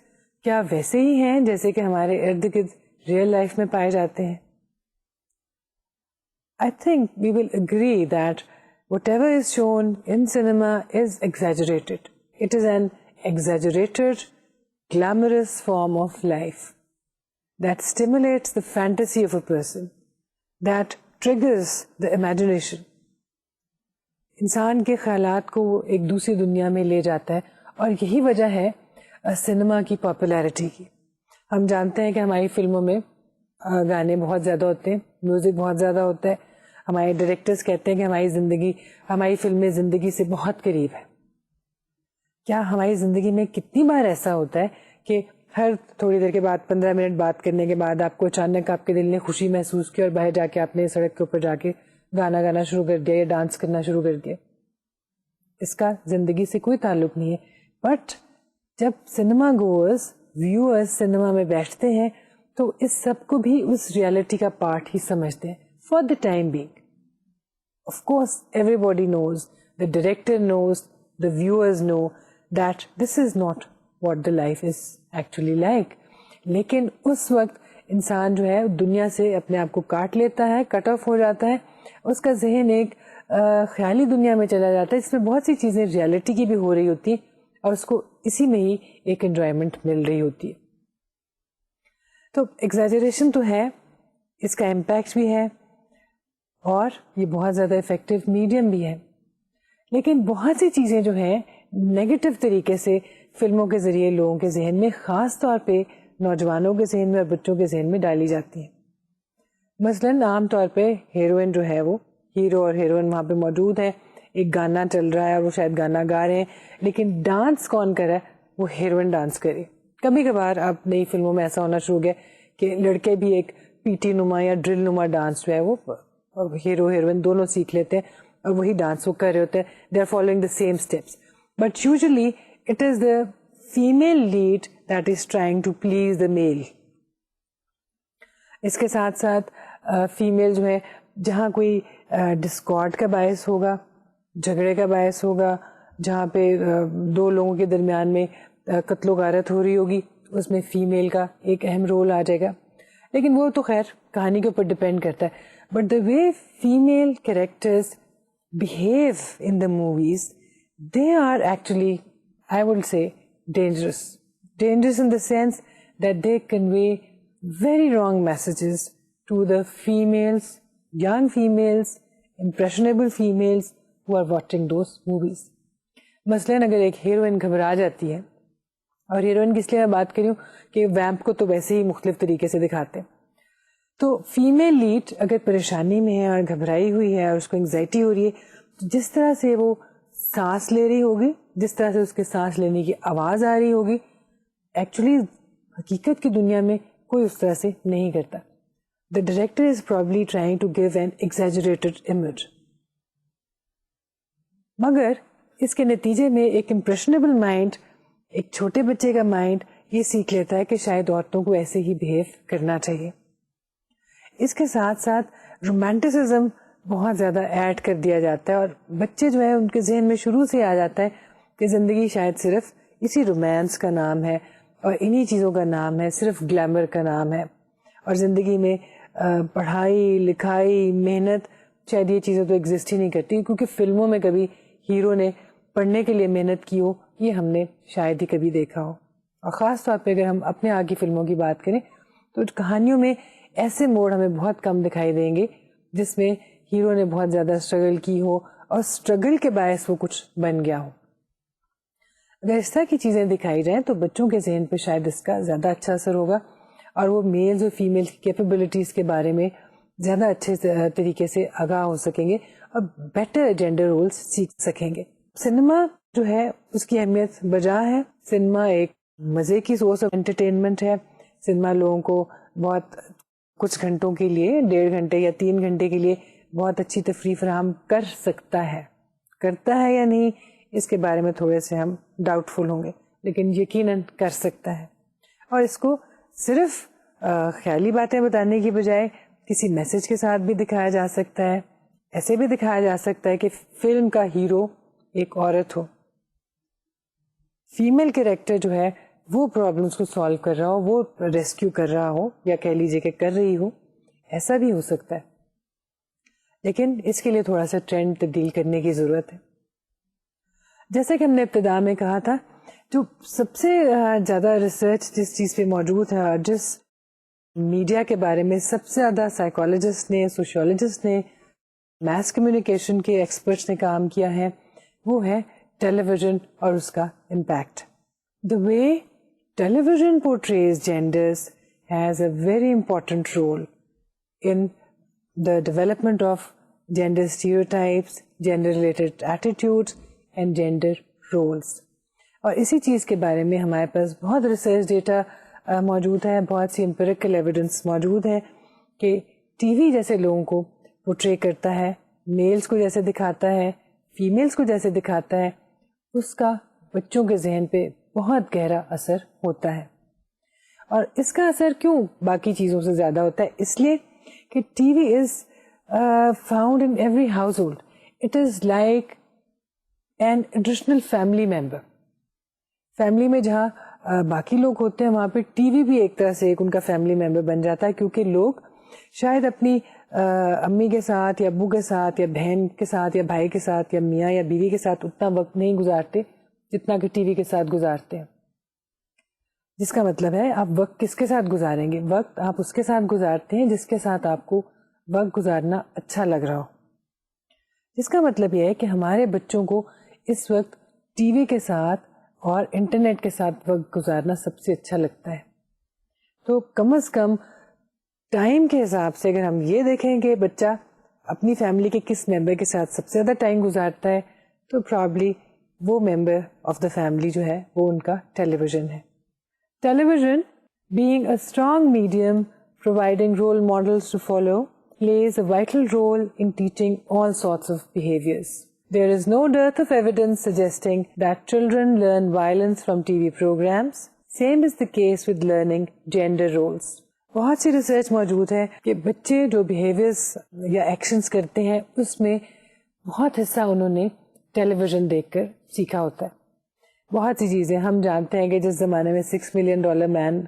کیا ویسے ہی ہیں جیسے کہ ہمارے ارد گرد ریئل لائف میں پائے جاتے ہیں؟ I think we will agree that whatever is shown in cinema is exaggerated. It is an exaggerated, glamorous form of life that stimulates the fantasy of a person, that triggers the imagination. انسان کے خیالات کو وہ ایک دوسری دنیا میں لے جاتا ہے, اور یہی وجہ ہے سنیما کی پاپولیرٹی کی. ہم جانتے ہیں کہ ہماری فلموں میں گانے بہت زیادہ ہوتے ہیں, میوزک بہت زیادہ ہوتا ہے. ہمارے ڈائریکٹرز کہتے ہیں کہ ہماری فلمیں زندگی سے بہت قریب ہے. کیا ہماری زندگی میں کتنی بار ایسا ہوتا ہے کہ ہر تھوڑی دیر کے بعد 15 منٹ بات کرنے کے بعد آپ کو اچانک آپ کے دل نے خوشی محسوس کی اور باہر جا کے آپ نے سڑک کے اوپر جا کے گانا گانا شروع کر دیا یا ڈانس کرنا شروع کر دیا؟ اس کا زندگی سے کوئی تعلق نہیں ہے. بٹ جب سنیما گوئرز ویورز سنیما میں بیٹھتے ہیں تو اس سب کو بھی اس ریالٹی کا پارٹ ہی سمجھتے ہیں for the time being. Of course everybody knows, the director knows, the viewers know that this is not what the life is actually like. لیکن اس وقت انسان جو ہے دنیا سے اپنے آپ کو کاٹ لیتا ہے, کٹ آف ہو جاتا ہے, اس کا ذہن ایک خیالی دنیا میں چلا جاتا ہے جس میں بہت سی چیزیں ریالٹی کی بھی ہو رہی ہوتی ہیں اور اس کو اسی میں ہی ایک انجوائمنٹ مل رہی ہوتی ہے. تو ایگزیجریشن تو ہے, اس کا امپیکٹ بھی ہے اور یہ بہت زیادہ افیکٹو میڈیم بھی ہے, لیکن بہت سی چیزیں جو ہیں نیگیٹو طریقے سے فلموں کے ذریعے لوگوں کے ذہن میں, خاص طور پہ نوجوانوں کے ذہن میں اور بچوں کے ذہن میں ڈالی جاتی ہیں. مثلاً عام طور پہ ہیروئن جو ہے وہ ہیرو اور ہیروئن وہاں پہ موجود ہے, ایک گانا چل رہا ہے اور وہ شاید گانا گا رہے ہیں, لیکن ڈانس کون کر رہا ہے؟ وہ ہیروئن ڈانس کرے. کبھی کبھار اب نئی فلموں میں ایسا ہونا شروع ہو گیا کہ لڑکے بھی ایک پی ٹی نما یا ڈرل نما ڈانس جو ہے وہ ہیرو ہیروئن دونوں سیکھ لیتے ہیں اور وہی ڈانس وہ کر رہے ہوتے ہیں. They are following the same steps, but usually it is the female lead that is trying to please the male. اس کے ساتھ ساتھ فیمیل جو ہے جہاں کوئی ڈسکارڈ کا باعث ہوگا, جھگڑے کا باعث ہوگا, جہاں پہ دو لوگوں کے درمیان میں قتل و غارت ہو رہی ہوگی, اس میں فیمیل کا ایک اہم رول آ جائے گا. لیکن وہ تو خیر کہانی کے اوپر ڈپینڈ کرتا ہے. But the way female characters behave in the movies, they are actually, I would say, dangerous. Dangerous in the sense that they convey very wrong messages to the females, young females, impressionable females who are watching those movies. مثلاً اگر ایک heroine گھبرا جاتی ہے, اور heroine کی اس لیے میں بات کری ہوں کہ ویمپ کو تو ویسے ہی مختلف طریقے سے دکھاتے ہیں, تو فیمیل لیڈ اگر پریشانی میں ہے اور گھبرائی ہوئی ہے اور اس کو انگزائٹی ہو رہی ہے, تو جس طرح سے وہ سانس لے رہی ہوگی, جس طرح سے اس کے سانس لینے کی آواز آ رہی ہوگی, ایکچولی حقیقت کی دنیا میں کوئی اس طرح سے نہیں کرتا. The director is probably trying to give an exaggerated image, مگر اس کے نتیجے میں ایک امپریشنیبل مائنڈ, ایک چھوٹے بچے کا مائنڈ یہ سیکھ لیتا ہے کہ شاید عورتوں کو ایسے ہی بہیو کرنا چاہیے. اس کے ساتھ ساتھ رومانٹسزم بہت زیادہ ایڈ کر دیا جاتا ہے, اور بچے جو ہے ان کے ذہن میں شروع سے آ جاتا ہے کہ زندگی شاید صرف اسی رومانس کا نام ہے اور انہی چیزوں کا نام ہے, صرف گلیمر کا نام ہے, اور زندگی میں پڑھائی لکھائی محنت شاید یہ چیزیں تو ایگزسٹ ہی نہیں کرتی, کیونکہ فلموں میں کبھی ہیرو نے پڑھنے کے لیے محنت کی ہو یہ ہم نے شاید ہی کبھی دیکھا ہو. اور خاص طور پہ اگر ہم اپنے آگے کی فلموں کی بات کریں تو کہانیوں میں ایسے موڑ ہمیں بہت کم دکھائی دیں گے جس میں ہیرو نے بہت زیادہ اسٹرگل کی ہو اور اسٹرگل کے باعث وہ کچھ بن گیا ہو. اگر اس طرح کی چیزیں دکھائی جائیں تو بچوں کے ذہن پہ شاید اس کا زیادہ اچھا اثر ہوگا, اور وہ میلز اور فیمیلز کی کیپیبلٹیز کے بارے میں زیادہ اچھے طریقے سے آگاہ ہو سکیں گے اور بیٹر جینڈر رولز سیکھ سکیں گے. سنیما جو ہے اس کی اہمیت بجا ہے. سنیما ایک مزے کی سورس آف انٹرٹینمنٹ ہے. سنیما لوگوں کو بہت کچھ گھنٹوں کے لیے, 1.5 گھنٹے یا 3 گھنٹے کے لیے بہت اچھی تفریح فراہم کر سکتا ہے. کرتا ہے یا نہیں اس کے بارے میں تھوڑے سے ہم ڈاؤٹ فل ہوں گے, لیکن یقیناً کر سکتا ہے. اور اس کو صرف خیالی باتیں بتانے کی بجائے کسی میسج کے ساتھ بھی دکھایا جا سکتا ہے. ایسے بھی دکھایا جا سکتا ہے کہ فلم کا ہیرو ایک عورت ہو, فیمیل کیریکٹر جو ہے وہ پرابلمس کو سالو کر رہا ہو, وہ ریسکیو کر رہا ہو, یا کہہ لیجیے کہ کر رہی ہو. ایسا بھی ہو سکتا ہے, لیکن اس کے لیے تھوڑا سا ٹرینڈ تبدیل کرنے کی ضرورت ہے. جیسا کہ ہم نے ابتدا میں کہا تھا, جو سب سے زیادہ ریسرچ جس چیز پہ موجود ہے اور جس میڈیا کے بارے میں سب سے زیادہ سائیکالوجسٹ نے, سوشیولوجسٹ نے, میس کمیونیکیشن کے ایکسپرٹس نے کام کیا ہے, وہ ہے ٹیلی ویژن اور اس کا impact. The way television portrays genders has a very important role in the development of gender stereotypes, gender-related attitudes and gender roles. اور اسی چیز کے بارے میں ہمارے پاس بہت ریسرچ ڈیٹا موجود ہے, بہت سی امپیریکل ایویڈنس موجود ہے کہ ٹی وی جیسے لوگوں کو پورٹرے کرتا ہے, میلز کو جیسے دکھاتا ہے, فیمیلز کو جیسے دکھاتا ہے, اس کا بچوں کے ذہن پہ بہت گہرا اثر ہوتا ہے. اور اس کا اثر کیوں باقی چیزوں سے زیادہ ہوتا ہے؟ اس لیے کہ T V is found in every house hold. It is like an additional family member. Family میں جہاں باقی لوگ ہوتے ہیں وہاں پہ ٹی وی بھی ایک طرح سے ایک ان کا فیملی ممبر بن جاتا ہے, کیونکہ لوگ شاید اپنی امی کے ساتھ یا ابو کے ساتھ یا بہن کے ساتھ یا بھائی کے ساتھ یا میاں یا بیوی کے ساتھ اتنا وقت نہیں گزارتے جتنا کہ ٹی وی کے ساتھ گزارتے ہیں. جس کا مطلب ہے آپ وقت کس کے ساتھ گزاریں گے؟ وقت آپ اس کے ساتھ گزارتے ہیں جس کے ساتھ آپ کو وقت گزارنا اچھا لگ رہا ہو. جس کا مطلب یہ ہے کہ ہمارے بچوں کو اس وقت ٹی وی کے ساتھ اور انٹرنیٹ کے ساتھ وقت گزارنا سب سے اچھا لگتا ہے. تو کم از کم ٹائم کے حساب سے اگر ہم یہ دیکھیں کہ بچہ اپنی فیملی کے کس ممبر کے ساتھ سب سے زیادہ ٹائم گزارتا ہے, تو پرابلی وہ ممبر آف دا فیملی جو ہے وہ ان کا ٹیلی ویژن ہے. Television being a strong medium providing role models to follow plays a vital role in teaching all sorts of behaviors. There is no dearth of evidence suggesting that children learn violence from TV programs. Same is the case with learning gender roles. بہت سی research موجود ہے کہ بچے جو behaviours یا actions کرتے ہیں اس میں بہت حصہ انہوں نے ٹیلی ویژن دیکھ کر سیکھا ہوتا ہے. بہت سی چیزیں ہم جانتے ہیں کہ جس زمانے میں $6 ملین مین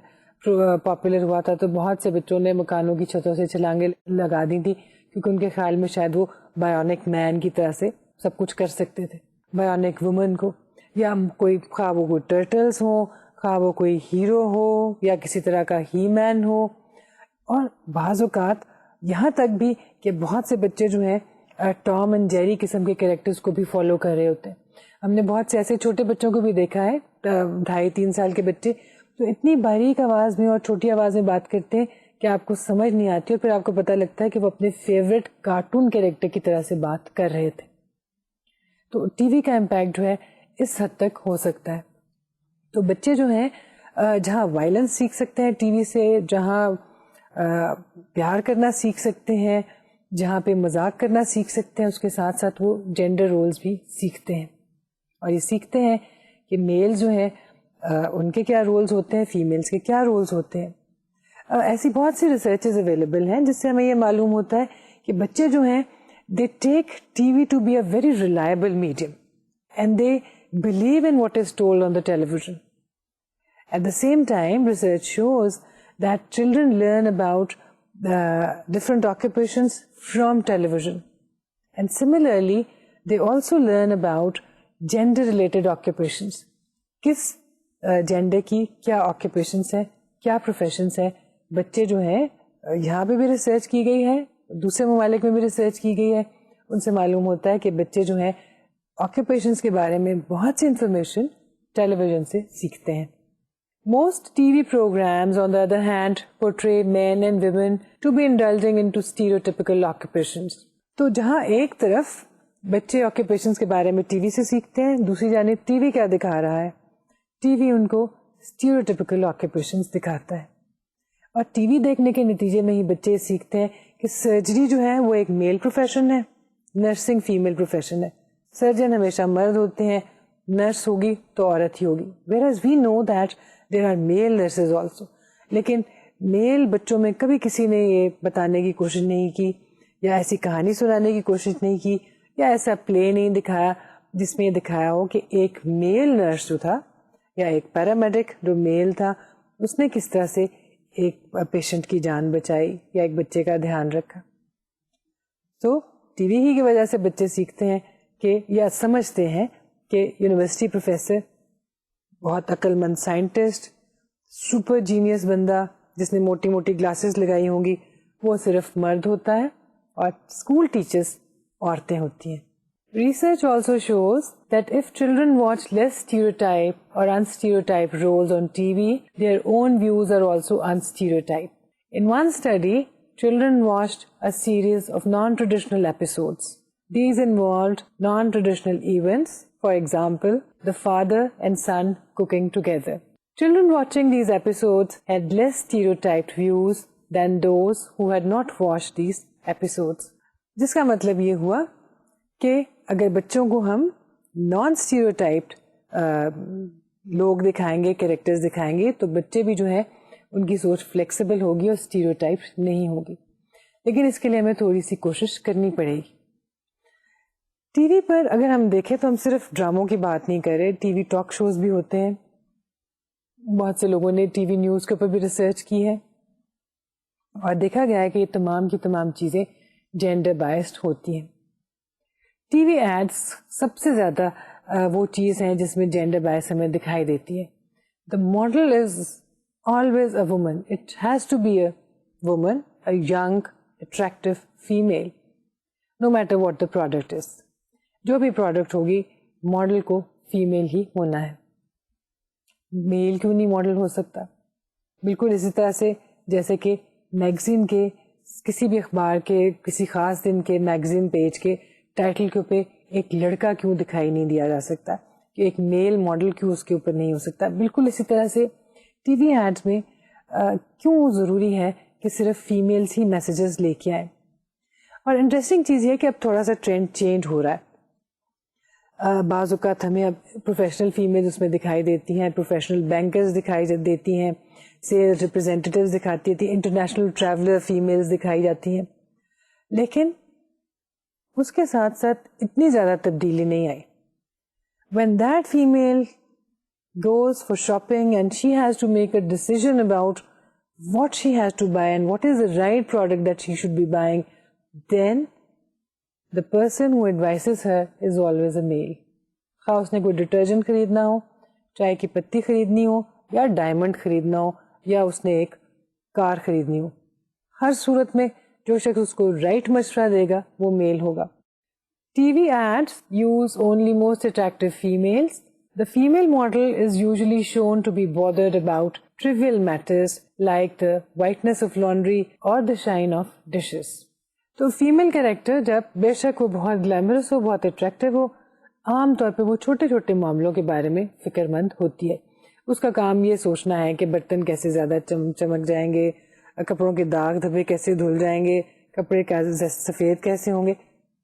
پاپولر ہوا تھا تو بہت سے بچوں نے مکانوں کی چھتوں سے چھلانگیں لگا دی تھی, کیونکہ ان کے خیال میں شاید وہ بایونک مین کی طرح سے سب کچھ کر سکتے تھے, بایونک وومن کو, یا کوئی خواہ وہ کوئی ٹرٹلس ہوں, خواہ وہ کوئی ہیرو ہو یا کسی طرح کا ہی مین ہو. اور بعض اوقات یہاں تک بھی کہ بہت سے بچے جو ہیں ٹام اینڈ جیری قسم کے کریکٹرز کو بھی فالو کر رہے ہوتے ہیں. ہم نے بہت سے ایسے چھوٹے بچوں کو بھی دیکھا ہے, 2.5-3 سال کے بچے تو اتنی باریک آواز میں اور چھوٹی آواز میں بات کرتے ہیں کہ آپ کو سمجھ نہیں آتی, اور پھر آپ کو پتہ لگتا ہے کہ وہ اپنے فیوریٹ کارٹون کیریکٹر کی طرح سے بات کر رہے تھے. تو ٹی وی کا امپیکٹ جو ہے اس حد تک ہو سکتا ہے. تو بچے جو ہیں جہاں وائلنس سیکھ سکتے ہیں ٹی وی سے, جہاں پیار کرنا سیکھ سکتے ہیں, جہاں پہ مذاق کرنا سیکھ سکتے ہیں, اس کے ساتھ ساتھ وہ جینڈر رولز بھی سیکھتے ہیں. اور یہ سیکھتے ہیں کہ میل جو ہیں ان کے کیا رولز ہوتے ہیں, فیمیلز کے کیا رولز ہوتے ہیں. ایسی بہت سی ریسرچز اویلیبل ہیں جس سے ہمیں یہ معلوم ہوتا ہے کہ بچے جو ہیں they take TV to be a very reliable medium and they believe in what is told on the television. At the same time research shows that children learn about different occupations from television, and similarly they also learn about gender related occupations. کس gender کی کیا occupations ہے, کیا professions ہے. بچے جو ہیں یہاں پہ بھی ریسرچ کی گئی ہے, دوسرے ممالک میں بھی ریسرچ کی گئی ہے, ان سے معلوم ہوتا ہے کہ بچے جو ہیں occupations کے بارے میں بہت سی انفارمیشن ٹیلی ویژن سے سیکھتے ہیں. Most TV programs, on the other hand, portray men and women to be indulging into stereotypical occupations. تو جہاں ایک طرف بچے occupations کے بارے میں ٹی وی سے سیکھتے ہیں, دوسری جانب ٹی وی کیا دکھا رہا ہے, ٹی وی ان کو stereotypical occupations دکھاتا ہے. اور ٹی وی دیکھنے کے نتیجے میں ہی بچے سیکھتے ہیں کہ سرجری جو ہے وہ ایک میل پروفیشن ہے, نرسنگ فیمیل پروفیشن ہے, سرجن ہمیشہ مرد ہوتے ہیں, نرس ہوگی تو عورت ہی ہوگی. whereas we know that there are male nurses also. لیکن میل بچوں میں کبھی کسی نے یہ بتانے کی کوشش نہیں کی, یا ایسی کہانی سنانے کی کوشش نہیں کی, یا ایسا پلے نہیں دکھایا جس میں یہ دکھایا ہو کہ ایک میل نرس جو تھا یا ایک پیرامیڈک جو میل تھا اس نے کس طرح سے ایک پیشنٹ کی جان بچائی یا ایک بچے کا دھیان رکھا. تو ٹی وی ہی کی وجہ سے بچے سیکھتے ہیں کہ یا سمجھتے ہیں کہ یونیورسٹی پروفیسر, بہت عقل مند سائنٹسٹ, سپر جینیس بندہ جس نے موٹی موٹی گلاسز لگائی ہوں گی, وہ صرف مرد ہوتا ہے, اور اسکول ٹیچرز عورتیں ہوتی ہیں. Research also shows that if children watch less stereotype اور unstereotype roles on TV, their own views are also unstereotype. In one study children watched a series of non-traditional episodes. These involved non-traditional events. For example, the father and son cooking together. Children watching these episodes had less stereotyped views than those who had not watched these episodes. جس کا مطلب یہ ہوا کہ اگر بچوں کو ہم نان اسٹیریوٹائپڈ لوگ دکھائیں گے, کیریکٹرز دکھائیں گے, تو بچے بھی جو ہے ان کی سوچ فلیکسیبل ہوگی اور اسٹیریوٹائپ نہیں ہوگی. لیکن اس کے لیے ہمیں تھوڑی سی کوشش کرنی پڑے گی. ٹی وی پر اگر ہم دیکھیں تو ہم صرف ڈراموں کی بات نہیں کر رہے, ٹی وی ٹاک شوز بھی ہوتے ہیں. بہت سے لوگوں نے ٹی وی نیوز کے اوپر بھی ریسرچ کی ہے اور دیکھا گیا ہے کہ یہ تمام کی تمام چیزیں جینڈر بائسڈ ہوتی ہیں. ٹی وی ایڈس سب سے زیادہ وہ چیز ہیں جس میں جینڈر بائس ہمیں دکھائی دیتی ہے. The model is always a woman. It has to be a woman, a young attractive female, no matter what the product is. جو بھی پروڈکٹ ہوگی ماڈل کو فیمیل ہی ہونا ہے. میل کیوں نہیں ماڈل ہو سکتا؟ بالکل اسی طرح سے جیسے کہ میگزین کے کسی بھی اخبار کے کسی خاص دن کے میگزین پیج کے ٹائٹل کے اوپر ایک لڑکا کیوں دکھائی نہیں دیا جا سکتا, کہ ایک میل ماڈل کیوں اس کے اوپر نہیں ہو سکتا. بالکل اسی طرح سے ٹی وی ایڈز میں کیوں ضروری ہے کہ صرف فیمیلز ہی میسیجز لے کے آئیں. اور انٹرسٹنگ چیز یہ ہے کہ اب تھوڑا سا ٹرینڈ چینج ہو رہا ہے. بعض اوقات ہمیں اب پروفیشنل فیمیل اس میں دکھائی دیتی ہیں, پروفیشنل بینکرز دکھائی دیتی ہیں, سیلز ریپرزینٹیوز دکھاتی تھی, انٹرنیشنل ٹریولر فیمیلز دکھائی جاتی ہیں. لیکن اس کے ساتھ ساتھ اتنی زیادہ تبدیلی نہیں آئی. when that female goes for shopping and she has to make a decision about what she has to buy and what is the right product that she should be buying, then the person who advises her is always a male. خواہ اس نے کوئی detergent خریدنا ہو, چائے کی پتی خریدنی ہو, یا diamond خریدنا ہو, یا اس نے ایک کار خریدنی ہو, ہر صورت میں جو شخص اس کو رائٹ مشورہ دے گا وہ میل ہوگا. TV ads use only most attractive females. The female model is usually shown to be bothered about trivial matters like the whiteness of laundry or the shine of dishes. تو فیمل کیریکٹر جب بے شک وہ بہت glamorous ہو, بہت attractive ہو, عام طور پہ وہ چھوٹے چھوٹے معاملوں کے بارے میں فکر مند ہوتی ہے. اس کا کام یہ سوچنا ہے کہ برتن کیسے زیادہ چمک جائیں گے, کپڑوں کے داغ دھبے کیسے دھل جائیں گے, کپڑے سفید کیسے ہوں گے.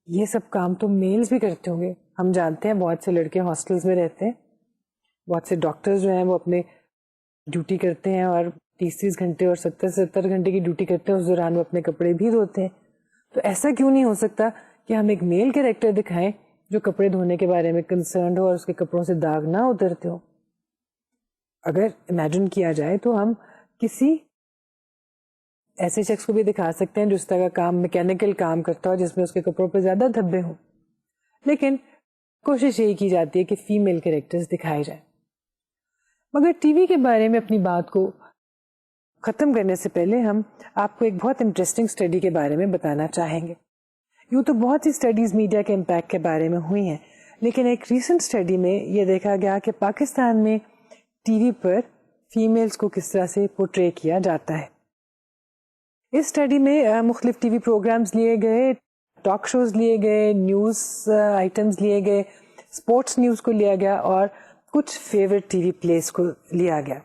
یہ سب کام تو میلز بھی کرتے ہوں گے. ہم جانتے ہیں بہت سے لڑکے ہاسٹلز میں رہتے ہیں, بہت سے ڈاکٹرز جو ہیں وہ اپنے ڈیوٹی کرتے ہیں اور 30 گھنٹے اور 70 گھنٹے کی ڈیوٹی کرتے ہیں, اس دوران وہ اپنے کپڑے بھی دھوتے ہیں. تو ایسا کیوں نہیں ہو سکتا کہ ہم ایک میل کیریکٹر دکھائیں جو کپڑے دھونے کے بارے میں کنسرنڈ ہو اور اس کے کپڑوں سے داغ نہ اترتے ہو. اگر امیجن کیا جائے تو ہم کسی ایسے شخص کو بھی دکھا سکتے ہیں جو اس طرح کا کام میکینیکل کام کرتا ہو جس میں اس کے کپڑوں پہ زیادہ دھبے ہوں, لیکن کوشش یہی کی جاتی ہے کہ فیمیل کیریکٹرز دکھائے جائیں. مگر ٹی وی کے بارے میں اپنی بات کو ختم کرنے سے پہلے ہم آپ کو ایک بہت انٹرسٹنگ اسٹڈی کے بارے میں بتانا چاہیں گے. یوں تو بہت سی اسٹڈیز میڈیا کے امپیکٹ کے بارے میں ہوئی ہیں, لیکن ایک ریسنٹ اسٹڈی میں یہ دیکھا گیا کہ پاکستان میں ٹی وی پر فیمیلز کو کس طرح سے پورٹرے کیا جاتا ہے. اس اسٹڈی میں مختلف ٹی وی پروگرامز لیے گئے, ٹاک شوز لیے گئے, نیوز آئٹمز لیے گئے, اسپورٹس نیوز کو لیا گیا اور کچھ فیوریٹ ٹی وی پلیز کو لیا گیا.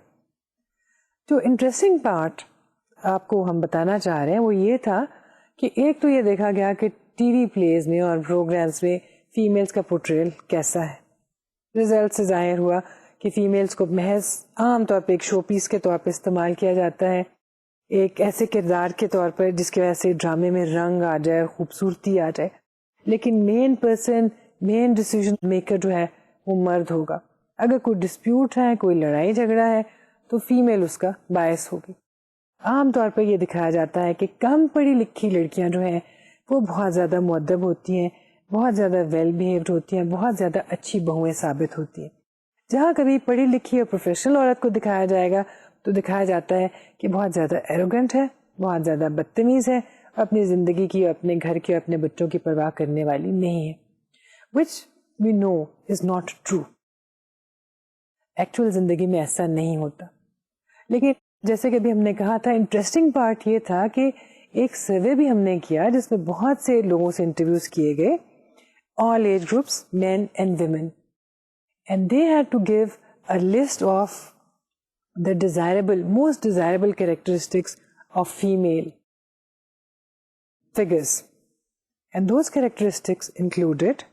جو انٹرسٹنگ پارٹ آپ کو ہم بتانا چاہ رہے ہیں وہ یہ تھا کہ ایک تو یہ دیکھا گیا کہ ٹی وی پلیز میں اور پروگرامز میں فیمیلز کا پورٹریل کیسا ہے. رزلٹ سے ظاہر ہوا کہ فیمیلز کو محض عام طور پہ ایک شو پیس کے طور پہ استعمال کیا جاتا ہے, ایک ایسے کردار کے طور پر جس کی وجہ سے ڈرامے میں رنگ آ جائے, خوبصورتی آ جائے, لیکن مین پرسن, مین ڈیسیژن میکر جو ہے وہ مرد ہوگا. اگر کوئی ڈسپیوٹ ہے, کوئی لڑائی جھگڑا ہے تو فیمیل اس کا باعث ہوگی. عام طور پر یہ دکھایا جاتا ہے کہ کم پڑھی لکھی لڑکیاں جو ہیں وہ بہت زیادہ مؤدب ہوتی ہیں, بہت زیادہ ویل بیہیوڈ ہوتی ہیں, بہت زیادہ اچھی بہویں ثابت ہوتی ہیں. جہاں کبھی پڑھی لکھی اور پروفیشنل عورت کو دکھایا جائے گا تو دکھایا جاتا ہے کہ بہت زیادہ ایروگنٹ ہے, بہت زیادہ بدتمیز ہے, اور اپنی زندگی کی, اپنے گھر کی, اپنے بچوں کی پرواہ کرنے والی نہیں ہے. which we know is not true. Actual زندگی میں ایسا نہیں ہوتا. لیکن جیسے کہ ابھی ہم نے کہا تھا, انٹرسٹنگ پارٹ یہ تھا کہ ایک سروے بھی ہم نے کیا جس میں بہت سے لوگوں سے انٹرویوز کیے گئے, all age groups, men and women, and they had to give a list of the most desirable characteristics of female figures. And those characteristics included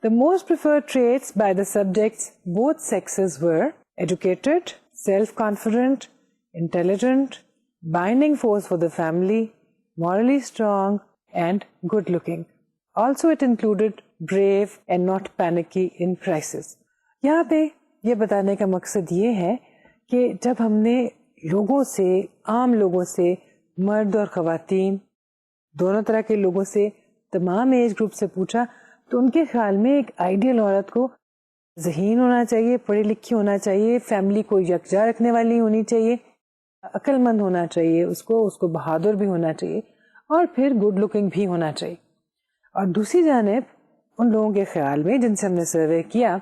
the most preferred traits by the subjects. Both sexes were educated, self-confident, intelligent, binding force for the family, morally strong, and good-looking. Also, it included brave and not panicky in crisis. یہاں پہ یہ بتانے کا مقصد یہ ہے کہ جب ہم نے لوگوں سے، عام لوگوں سے، مرد اور خواتین دونوں طرح کے لوگوں سے، تمام ایج گروپ سے پوچھا، تو ان کے خیال میں ایک آئیڈیل عورت کو ذہین ہونا چاہیے، پڑھی لکھی ہونا چاہیے، فیملی کو یکجا رکھنے والی ہونی چاہیے، عقل مند ہونا چاہیے، اس کو بہادر بھی ہونا چاہیے، اور پھر گڈ لکنگ بھی ہونا چاہیے. اور دوسری جانب ان لوگوں کے خیال میں جن سے ہم نے سروے کیا،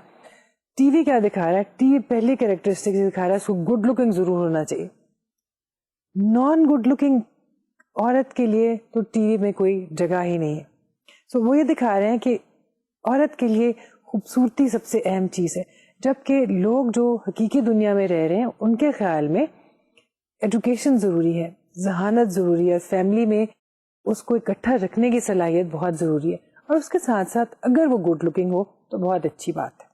ٹی وی کیا دکھا رہا ہے، ٹی وی پہلی کیریکٹرسٹک دکھا رہا ہے اس کو گڈ لکنگ ضرور ہونا چاہیے. نان گڈ لکنگ عورت کے لیے تو ٹی وی میں کوئی جگہ ہی نہیں ہے. سو وہ یہ دکھا رہے ہیں کہ عورت کے لیے خوبصورتی سب سے اہم چیز ہے، جبکہ لوگ جو حقیقی دنیا میں رہ رہے ہیں ان کے خیال میں ایجوکیشن ضروری ہے، ذہانت ضروری ہے، فیملی میں اس کو اکٹھا رکھنے کی صلاحیت بہت ضروری ہے، اور اس کے ساتھ ساتھ اگر وہ گڈ لکنگ ہو تو بہت اچھی بات ہے.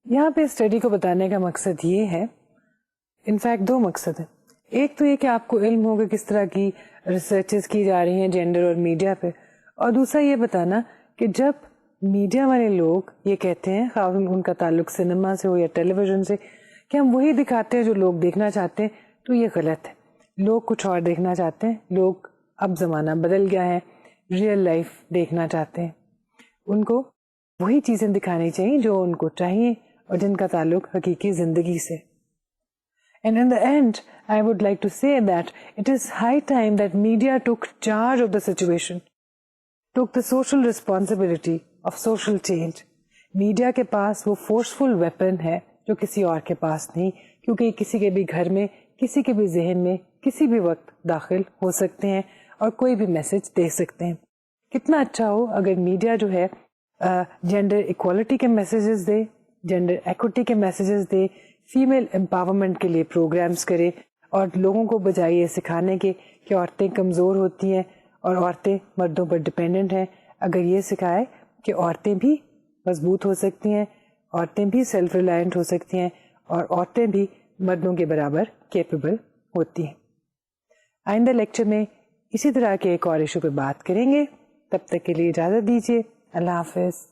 یہاں پہ اسٹڈی کو بتانے کا مقصد یہ ہے، انفیکٹ دو مقصد ہیں. ایک تو یہ کہ آپ کو علم ہوگا کس طرح کی ریسرچز کی جا رہی ہیں جینڈر اور میڈیا پہ، اور دوسرا یہ بتانا کہ جب میڈیا والے لوگ یہ کہتے ہیں، خواہ ان کا تعلق سنیما سے ہو یا ٹیلی ویژن سے، کہ ہم وہی دکھاتے ہیں جو لوگ دیکھنا چاہتے ہیں، تو یہ غلط ہے. لوگ کچھ اور دیکھنا چاہتے ہیں، لوگ اب زمانہ بدل گیا ہے، ریئل لائف دیکھنا چاہتے ہیں. ان کو وہی چیزیں دکھانی چاہیے جو ان کو چاہیے اور جن کا تعلق حقیقی زندگی سے. And in the end, I would like to say that it is high time that media took charge of the situation, took the social responsibility of social change. Media کے پاس وہ فورسفل ویپن ہے جو کسی اور کے پاس نہیں، کیونکہ کسی کے بھی گھر میں، کسی کے بھی ذہن میں کسی بھی وقت داخل ہو سکتے ہیں اور کوئی بھی میسج دے سکتے ہیں. کتنا اچھا ہو اگر میڈیا جو ہے جینڈر ایکوالٹی کے میسیجز دے، جینڈر ایکوٹی کے میسیجز دے، فیمیل امپاورمنٹ کے لیے پروگرامز کرے، اور لوگوں کو بجائے یہ سکھانے کے کہ عورتیں کمزور ہوتی ہیں اور عورتیں مردوں پر ڈپینڈنٹ ہیں، اگر یہ سکھائے کہ عورتیں بھی مضبوط ہو سکتی ہیں، عورتیں بھی سیلف ریلائنٹ ہو سکتی ہیں، اور عورتیں بھی مردوں کے برابر کیپیبل ہوتی ہیں. آئندہ لیکچر میں اسی طرح کے ایک اور ایشو پہ بات کریں گے. تب تک کے لیے اجازت دیجیے. اللہ حافظ.